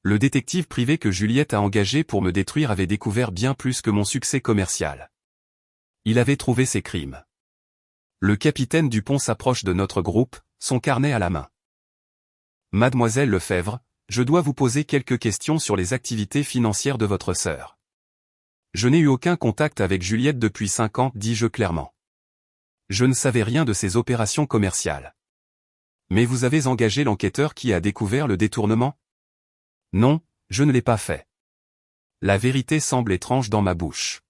Le détective privé que Juliette a engagé pour me détruire avait découvert bien plus que mon succès commercial. Il avait trouvé ses crimes. Le capitaine Dupont s'approche de notre groupe, son carnet à la main. Mademoiselle Lefebvre, je dois vous poser quelques questions sur les activités financières de votre sœur. Je n'ai eu aucun contact avec Juliette depuis 5 ans, dis-je clairement. Je ne savais rien de ses opérations commerciales. Mais vous avez engagé l'enquêteur qui a découvert le détournement? Non, je ne l'ai pas fait. La vérité semble étrange dans ma bouche.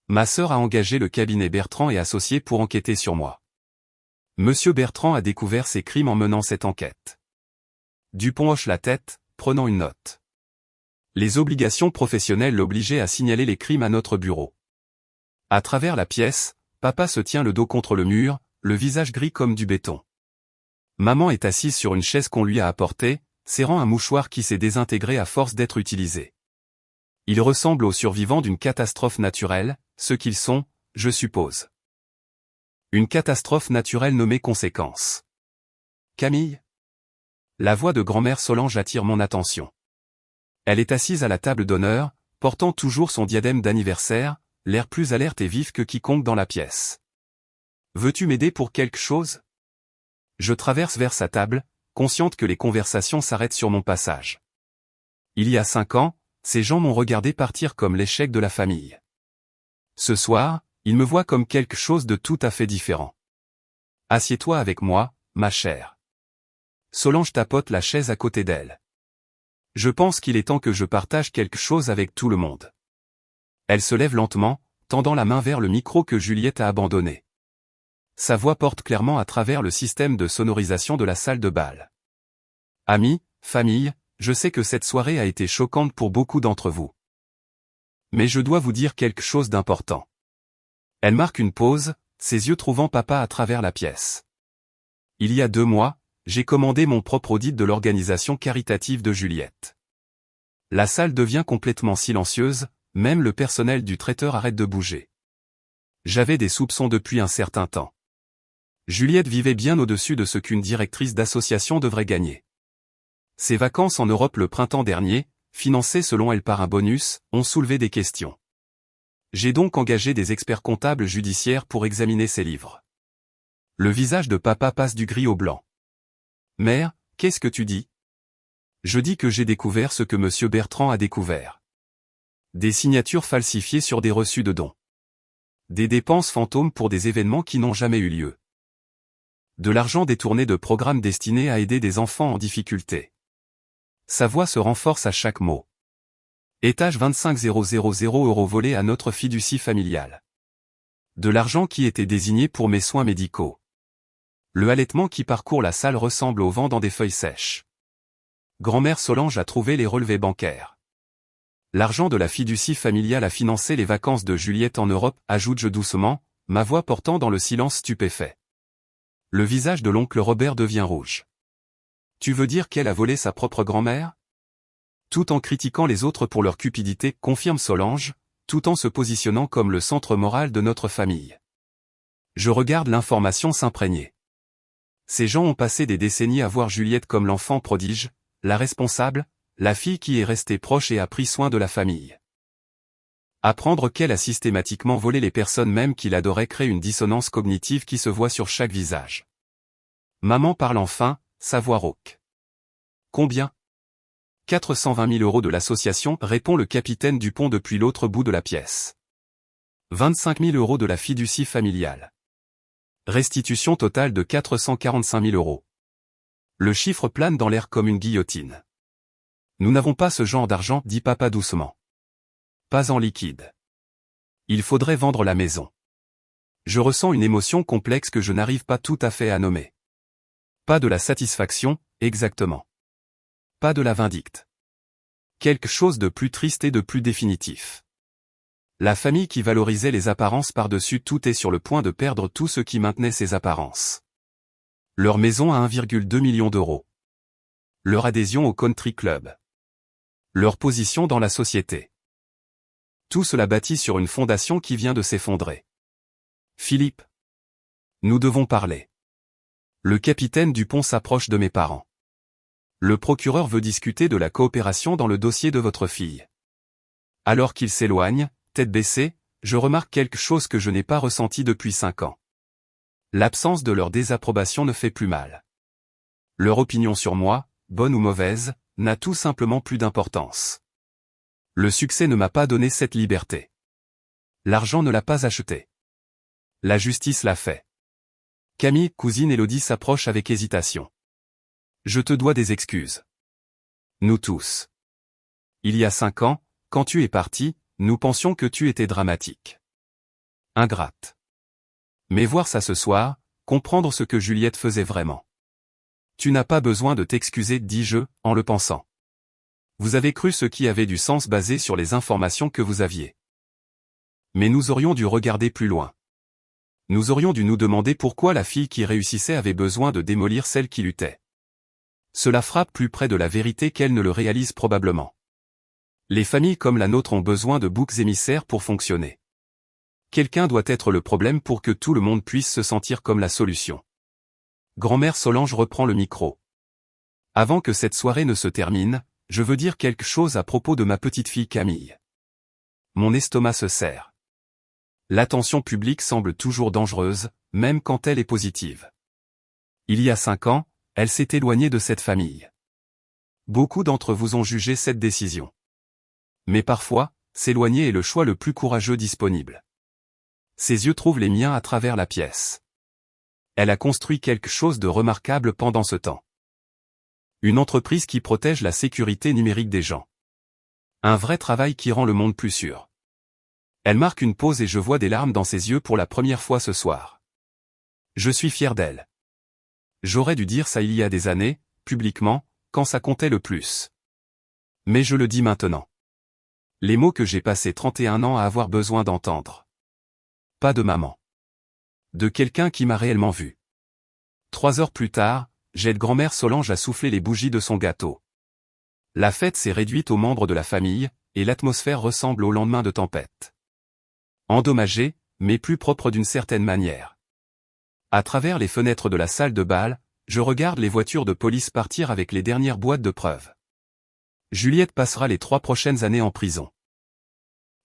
Ma sœur a engagé le cabinet Bertrand et Associés pour enquêter sur moi. Monsieur Bertrand a découvert ces crimes en menant cette enquête. Dupont hoche la tête, prenant une note. Les obligations professionnelles l'obligeaient à signaler les crimes à notre bureau. À travers la pièce, papa se tient le dos contre le mur, le visage gris comme du béton. Maman est assise sur une chaise qu'on lui a apportée, serrant un mouchoir qui s'est désintégré à force d'être utilisé. Ils ressemblent aux survivants d'une catastrophe naturelle, ce qu'ils sont, je suppose. Une catastrophe naturelle nommée conséquence. Camille? La voix de grand-mère Solange attire mon attention. Elle est assise à la table d'honneur, portant toujours son diadème d'anniversaire, l'air plus alerte et vif que quiconque dans la pièce. Veux-tu m'aider pour quelque chose? Je traverse vers sa table, consciente que les conversations s'arrêtent sur mon passage. Il y a 5 ans, ces gens m'ont regardé partir comme l'échec de la famille. Ce soir, ils me voient comme quelque chose de tout à fait différent. Assieds-toi avec moi, ma chère. Solange tapote la chaise à côté d'elle. Je pense qu'il est temps que je partage quelque chose avec tout le monde. Elle se lève lentement, tendant la main vers le micro que Juliette a abandonné. Sa voix porte clairement à travers le système de sonorisation de la salle de bal. Amis, famille, je sais que cette soirée a été choquante pour beaucoup d'entre vous. Mais je dois vous dire quelque chose d'important. Elle marque une pause, ses yeux trouvant papa à travers la pièce. Il y a 2 mois, j'ai commandé mon propre audit de l'organisation caritative de Juliette. La salle devient complètement silencieuse, même le personnel du traiteur arrête de bouger. J'avais des soupçons depuis un certain temps. Juliette vivait bien au-dessus de ce qu'une directrice d'association devrait gagner. Ses vacances en Europe le printemps dernier, financées selon elle par un bonus, ont soulevé des questions. J'ai donc engagé des experts comptables judiciaires pour examiner ses livres. Le visage de papa passe du gris au blanc. Mère, qu'est-ce que tu dis? Je dis que j'ai découvert ce que monsieur Bertrand a découvert. Des signatures falsifiées sur des reçus de dons. Des dépenses fantômes pour des événements qui n'ont jamais eu lieu. De l'argent détourné de programmes destinés à aider des enfants en difficulté. Sa voix se renforce à chaque mot. Étage 25 000 € volés à notre fiducie familiale. De l'argent qui était désigné pour mes soins médicaux. Le halètement qui parcourt la salle ressemble au vent dans des feuilles sèches. Grand-mère Solange a trouvé les relevés bancaires. L'argent de la fiducie familiale a financé les vacances de Juliette en Europe, ajoute-je doucement, ma voix portant dans le silence stupéfait. Le visage de l'oncle Robert devient rouge. Tu veux dire qu'elle a volé sa propre grand-mère? Tout en critiquant les autres pour leur cupidité, confirme Solange, tout en se positionnant comme le centre moral de notre famille. Je regarde l'information s'imprégner. Ces gens ont passé des décennies à voir Juliette comme l'enfant prodige, la responsable, la fille qui est restée proche et a pris soin de la famille. Apprendre qu'elle a systématiquement volé les personnes même qu'il adorait crée une dissonance cognitive qui se voit sur chaque visage. Maman parle enfin, sa voix rauque. Combien? 420 000 € de l'association, répond le capitaine Dupont depuis l'autre bout de la pièce. 25 000 € de la fiducie familiale. Restitution totale de 445 000 €. Le chiffre plane dans l'air comme une guillotine. Nous n'avons pas ce genre d'argent, dit papa doucement. Pas en liquide. Il faudrait vendre la maison. Je ressens une émotion complexe que je n'arrive pas tout à fait à nommer. Pas de la satisfaction, exactement. Pas de la vindicte. Quelque chose de plus triste et de plus définitif. La famille qui valorisait les apparences par-dessus tout est sur le point de perdre tout ce qui maintenait ses apparences. Leur maison à 1,2 million €. Leur adhésion au country club. Leur position dans la société. Tout cela bâti sur une fondation qui vient de s'effondrer. Philippe. Nous devons parler. Le capitaine Dupont s'approche de mes parents. Le procureur veut discuter de la coopération dans le dossier de votre fille. Alors qu'il s'éloigne, tête baissée, je remarque quelque chose que je n'ai pas ressenti depuis 5 ans. L'absence de leur désapprobation ne fait plus mal. Leur opinion sur moi, bonne ou mauvaise, n'a tout simplement plus d'importance. Le succès ne m'a pas donné cette liberté. L'argent ne l'a pas acheté. La justice l'a fait. Camille, cousine Élodie s'approche avec hésitation. Je te dois des excuses. Nous tous. Il y a 5 ans, quand tu es parti, nous pensions que tu étais dramatique. Ingrate. Mais voir ça ce soir, comprendre ce que Juliette faisait vraiment. Tu n'as pas besoin de t'excuser, dis-je, en le pensant. Vous avez cru ce qui avait du sens basé sur les informations que vous aviez. Mais nous aurions dû regarder plus loin. Nous aurions dû nous demander pourquoi la fille qui réussissait avait besoin de démolir celle qui luttait. Cela frappe plus près de la vérité qu'elle ne le réalise probablement. Les familles comme la nôtre ont besoin de boucs émissaires pour fonctionner. Quelqu'un doit être le problème pour que tout le monde puisse se sentir comme la solution. Grand-mère Solange reprend le micro. Avant que cette soirée ne se termine, je veux dire quelque chose à propos de ma petite fille Camille. Mon estomac se serre. L'attention publique semble toujours dangereuse, même quand elle est positive. Il y a 5 ans, elle s'est éloignée de cette famille. Beaucoup d'entre vous ont jugé cette décision. Mais parfois, s'éloigner est le choix le plus courageux disponible. Ses yeux trouvent les miens à travers la pièce. Elle a construit quelque chose de remarquable pendant ce temps. Une entreprise qui protège la sécurité numérique des gens. Un vrai travail qui rend le monde plus sûr. Elle marque une pause et je vois des larmes dans ses yeux pour la première fois ce soir. Je suis fier d'elle. J'aurais dû dire ça il y a des années, publiquement, quand ça comptait le plus. Mais je le dis maintenant. Les mots que j'ai passé 31 ans à avoir besoin d'entendre. Pas de maman. De quelqu'un qui m'a réellement vu. 3 heures plus tard, j'aide grand-mère Solange à souffler les bougies de son gâteau. La fête s'est réduite aux membres de la famille, et l'atmosphère ressemble au lendemain de tempête. Endommagée, mais plus propre d'une certaine manière. À travers les fenêtres de la salle de bal, je regarde les voitures de police partir avec les dernières boîtes de preuves. Juliette passera les 3 prochaines années en prison.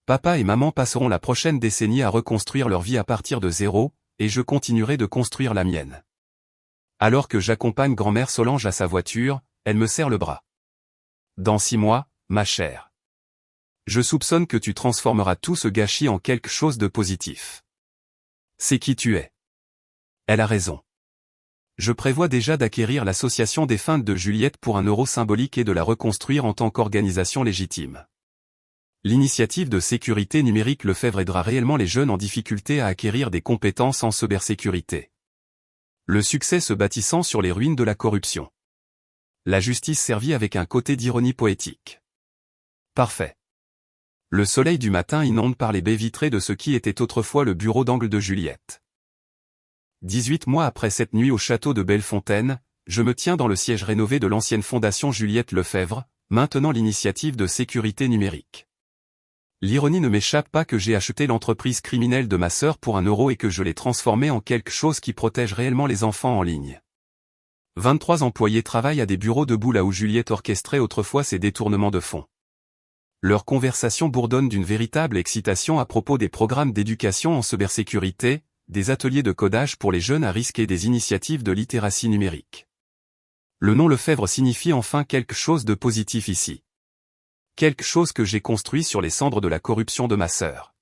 Papa et maman passeront la prochaine décennie à reconstruire leur vie à partir de zéro, et je continuerai de construire la mienne. Alors que j'accompagne grand-mère Solange à sa voiture, elle me serre le bras. Dans 6 mois, ma chère. Je soupçonne que tu transformeras tout ce gâchis en quelque chose de positif. C'est qui tu es. Elle a raison. Je prévois déjà d'acquérir l'association défunte de Juliette pour un euro symbolique et de la reconstruire en tant qu'organisation légitime. L'initiative de sécurité numérique Lefebvre aidera réellement les jeunes en difficulté à acquérir des compétences en cybersécurité. Le succès se bâtissant sur les ruines de la corruption. La justice servie avec un côté d'ironie poétique. Parfait. Le soleil du matin inonde par les baies vitrées de ce qui était autrefois le bureau d'angle de Juliette. 18 mois après cette nuit au château de Bellefontaine, je me tiens dans le siège rénové de l'ancienne fondation Juliette Lefebvre, maintenant l'initiative de sécurité numérique. L'ironie ne m'échappe pas que j'ai acheté l'entreprise criminelle de ma sœur pour 1 euro et que je l'ai transformée en quelque chose qui protège réellement les enfants en ligne. 23 employés travaillent à des bureaux debout là où Juliette orchestrait autrefois ses détournements de fonds. Leur conversation bourdonne d'une véritable excitation à propos des programmes d'éducation en cybersécurité, des ateliers de codage pour les jeunes à risque et des initiatives de littératie numérique. Le nom Lefebvre signifie enfin quelque chose de positif ici. Quelque chose que j'ai construit sur les cendres de la corruption de ma sœur.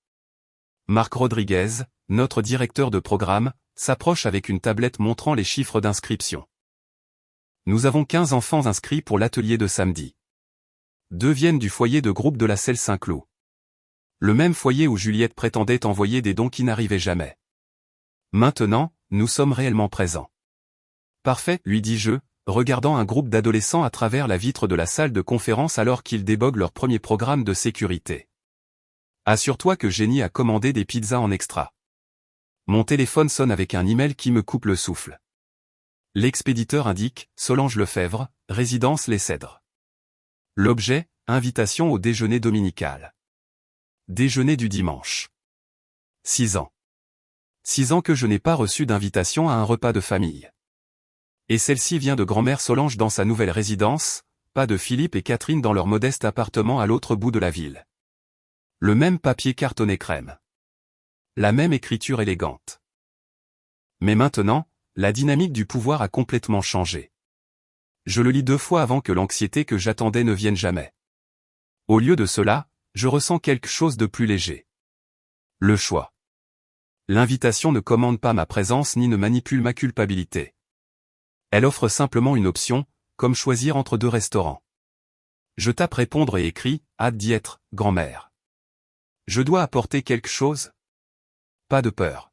Marc Rodriguez, notre directeur de programme, s'approche avec une tablette montrant les chiffres d'inscription. Nous avons 15 enfants inscrits pour l'atelier de samedi. 2 viennent du foyer de groupe de la Selle Saint-Cloud. Le même foyer où Juliette prétendait envoyer des dons qui n'arrivaient jamais. Maintenant, nous sommes réellement présents. Parfait, lui dis-je, regardant un groupe d'adolescents à travers la vitre de la salle de conférence alors qu'ils déboguent leur premier programme de sécurité. Assure-toi que Jenny a commandé des pizzas en extra. Mon téléphone sonne avec un email qui me coupe le souffle. L'expéditeur indique, Solange Lefebvre, résidence Les Cèdres. L'objet, invitation au déjeuner dominical. Déjeuner du dimanche. 6 ans. 6 ans que je n'ai pas reçu d'invitation à un repas de famille. Et celle-ci vient de grand-mère Solange dans sa nouvelle résidence, pas de Philippe et Catherine dans leur modeste appartement à l'autre bout de la ville. Le même papier cartonné crème. La même écriture élégante. Mais maintenant, la dynamique du pouvoir a complètement changé. Je le lis 2 fois avant que l'anxiété que j'attendais ne vienne jamais. Au lieu de cela, je ressens quelque chose de plus léger. Le choix. L'invitation ne commande pas ma présence ni ne manipule ma culpabilité. Elle offre simplement une option, comme choisir entre 2 restaurants. Je tape répondre et écris, hâte d'y être, grand-mère. Je dois apporter quelque chose? Pas de peur.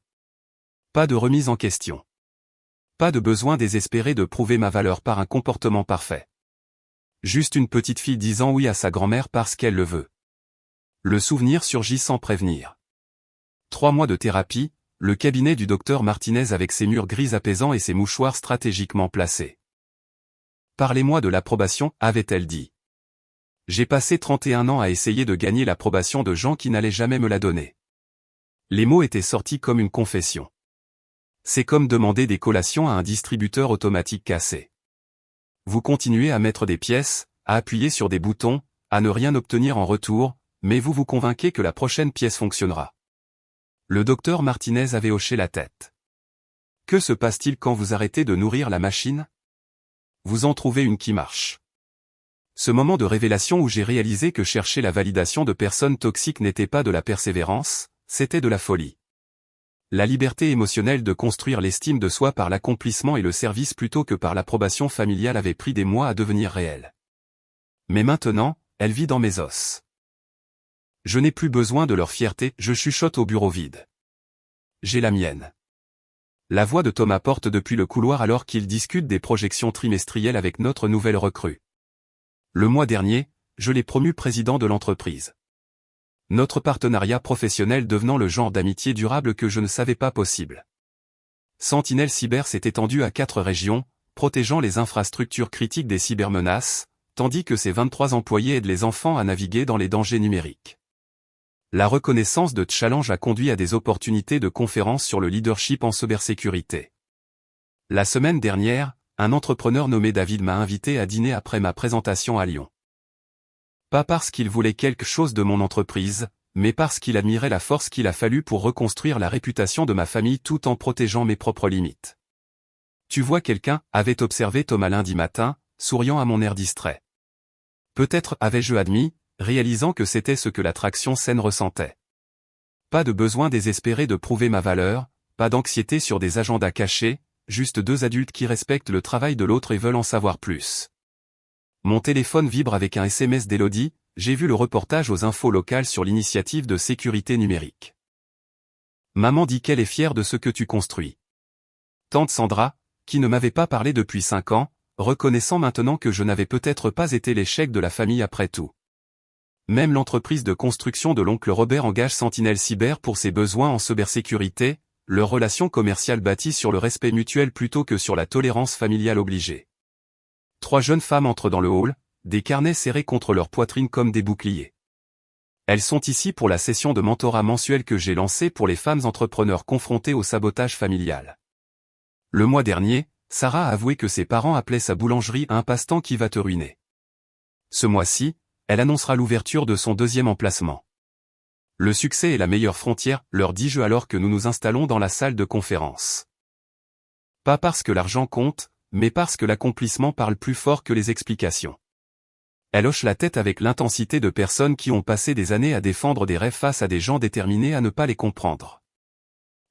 Pas de remise en question. Pas de besoin désespéré de prouver ma valeur par un comportement parfait. Juste une petite fille disant oui à sa grand-mère parce qu'elle le veut. Le souvenir surgit sans prévenir. 3 mois de thérapie, le cabinet du docteur Martinez avec ses murs gris apaisants et ses mouchoirs stratégiquement placés. Parlez-moi de l'approbation, avait-elle dit. J'ai passé 31 ans à essayer de gagner l'approbation de gens qui n'allaient jamais me la donner. Les mots étaient sortis comme une confession. C'est comme demander des collations à un distributeur automatique cassé. Vous continuez à mettre des pièces, à appuyer sur des boutons, à ne rien obtenir en retour, mais vous vous convainquez que la prochaine pièce fonctionnera. Le docteur Martinez avait hoché la tête. Que se passe-t-il quand vous arrêtez de nourrir la machine? Vous en trouvez une qui marche. Ce moment de révélation où j'ai réalisé que chercher la validation de personnes toxiques n'était pas de la persévérance, c'était de la folie. La liberté émotionnelle de construire l'estime de soi par l'accomplissement et le service plutôt que par l'approbation familiale avait pris des mois à devenir réelle. Mais maintenant, elle vit dans mes os. Je n'ai plus besoin de leur fierté, je chuchote au bureau vide. J'ai la mienne. La voix de Thomas porte depuis le couloir alors qu'il discute des projections trimestrielles avec notre nouvelle recrue. Le mois dernier, je l'ai promu président de l'entreprise. Notre partenariat professionnel devenant le genre d'amitié durable que je ne savais pas possible. Sentinelle Cyber s'est étendu à 4 régions, protégeant les infrastructures critiques des cybermenaces, tandis que ses 23 employés aident les enfants à naviguer dans les dangers numériques. La reconnaissance de Challenge a conduit à des opportunités de conférences sur le leadership en cybersécurité. La semaine dernière, un entrepreneur nommé David m'a invité à dîner après ma présentation à Lyon. Pas parce qu'il voulait quelque chose de mon entreprise, mais parce qu'il admirait la force qu'il a fallu pour reconstruire la réputation de ma famille tout en protégeant mes propres limites. Tu vois, quelqu'un avait observé Thomas lundi matin, souriant à mon air distrait. Peut-être avais-je admis, réalisant que c'était ce que l'attraction saine ressentait. Pas de besoin désespéré de prouver ma valeur, pas d'anxiété sur des agendas cachés, juste 2 adultes qui respectent le travail de l'autre et veulent en savoir plus. Mon téléphone vibre avec un SMS d'Élodie, j'ai vu le reportage aux infos locales sur l'initiative de sécurité numérique. Maman dit qu'elle est fière de ce que tu construis. Tante Sandra, qui ne m'avait pas parlé depuis 5 ans, reconnaissant maintenant que je n'avais peut-être pas été l'échec de la famille après tout. Même l'entreprise de construction de l'oncle Robert engage Sentinelle Cyber pour ses besoins en cybersécurité, leur relation commerciale bâtie sur le respect mutuel plutôt que sur la tolérance familiale obligée. 3 jeunes femmes entrent dans le hall, des carnets serrés contre leur poitrine comme des boucliers. Elles sont ici pour la session de mentorat mensuel que j'ai lancée pour les femmes entrepreneurs confrontées au sabotage familial. Le mois dernier, Sarah a avoué que ses parents appelaient sa boulangerie un passe-temps qui va te ruiner. Ce mois-ci, elle annoncera l'ouverture de son 2e emplacement. Le succès est la meilleure frontière, leur dis-je alors que nous nous installons dans la salle de conférence. Pas parce que l'argent compte, mais parce que l'accomplissement parle plus fort que les explications. Elle hoche la tête avec l'intensité de personnes qui ont passé des années à défendre des rêves face à des gens déterminés à ne pas les comprendre.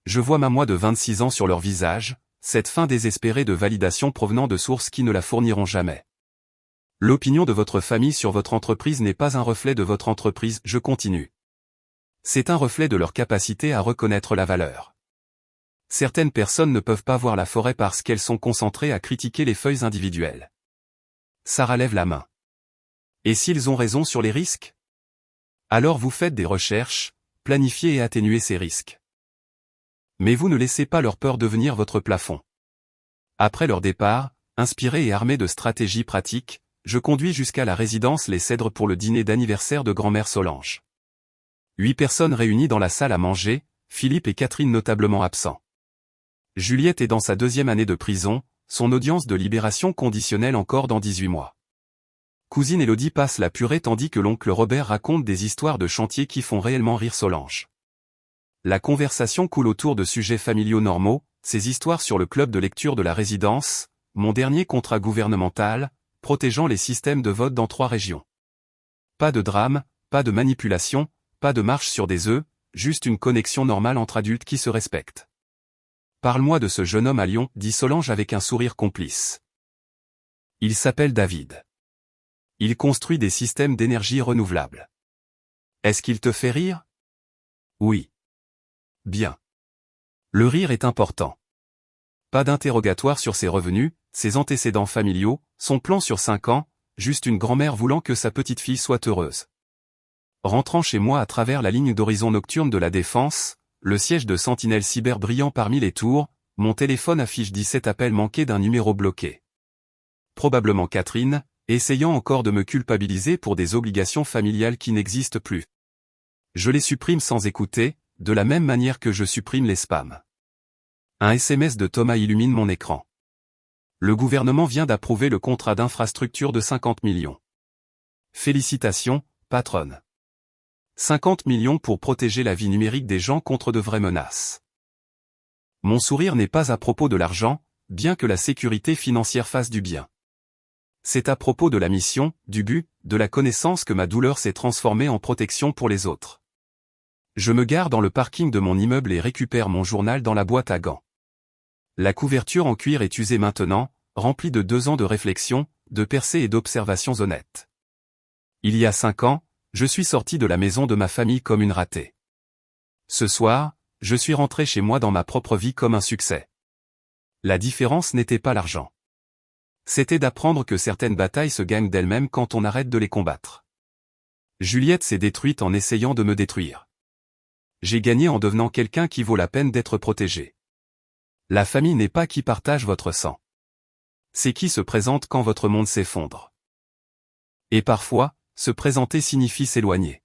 Je vois ma moi de 26 ans sur leur visage, cette faim désespérée de validation provenant de sources qui ne la fourniront jamais. L'opinion de votre famille sur votre entreprise n'est pas un reflet de votre entreprise, je continue. C'est un reflet de leur capacité à reconnaître la valeur. Certaines personnes ne peuvent pas voir la forêt parce qu'elles sont concentrées à critiquer les feuilles individuelles. Sarah lève la main. Et s'ils ont raison sur les risques? Alors vous faites des recherches, planifiez et atténuez ces risques. Mais vous ne laissez pas leur peur devenir votre plafond. Après leur départ, inspiré et armé de stratégies pratiques, je conduis jusqu'à la résidence Les Cèdres pour le dîner d'anniversaire de grand-mère Solange. 8 personnes réunies dans la salle à manger, Philippe et Catherine notablement absents. Juliette est dans sa 2e année de prison, son audience de libération conditionnelle encore dans 18 mois. Cousine Élodie passe la purée tandis que l'oncle Robert raconte des histoires de chantier qui font réellement rire Solange. La conversation coule autour de sujets familiaux normaux, ces histoires sur le club de lecture de la résidence, mon dernier contrat gouvernemental, protégeant les systèmes de vote dans 3 régions. Pas de drame, pas de manipulation, pas de marche sur des œufs, juste une connexion normale entre adultes qui se respectent. Parle-moi de ce jeune homme à Lyon, dit Solange avec un sourire complice. Il s'appelle David. Il construit des systèmes d'énergie renouvelable. Est-ce qu'il te fait rire? Oui. Bien. Le rire est important. Pas d'interrogatoire sur ses revenus, ses antécédents familiaux, son plan sur 5 ans, juste une grand-mère voulant que sa petite fille soit heureuse. Rentrant chez moi à travers la ligne d'horizon nocturne de la Défense, le siège de Sentinelle Cyber brillant parmi les tours, mon téléphone affiche 17 appels manqués d'un numéro bloqué. Probablement Catherine, essayant encore de me culpabiliser pour des obligations familiales qui n'existent plus. Je les supprime sans écouter, de la même manière que je supprime les spams. Un SMS de Thomas illumine mon écran. Le gouvernement vient d'approuver le contrat d'infrastructure de 50 millions. Félicitations, patronne. 50 millions pour protéger la vie numérique des gens contre de vraies menaces. Mon sourire n'est pas à propos de l'argent, bien que la sécurité financière fasse du bien. C'est à propos de la mission, du but, de la connaissance que ma douleur s'est transformée en protection pour les autres. Je me gare dans le parking de mon immeuble et récupère mon journal dans la boîte à gants. La couverture en cuir est usée maintenant, remplie de 2 ans de réflexion, de percées et d'observations honnêtes. Il y a 5 ans, je suis sorti de la maison de ma famille comme une ratée. Ce soir, je suis rentré chez moi dans ma propre vie comme un succès. La différence n'était pas l'argent. C'était d'apprendre que certaines batailles se gagnent d'elles-mêmes quand on arrête de les combattre. Juliette s'est détruite en essayant de me détruire. J'ai gagné en devenant quelqu'un qui vaut la peine d'être protégé. La famille n'est pas qui partage votre sang. C'est qui se présente quand votre monde s'effondre. Et parfois, se présenter signifie s'éloigner.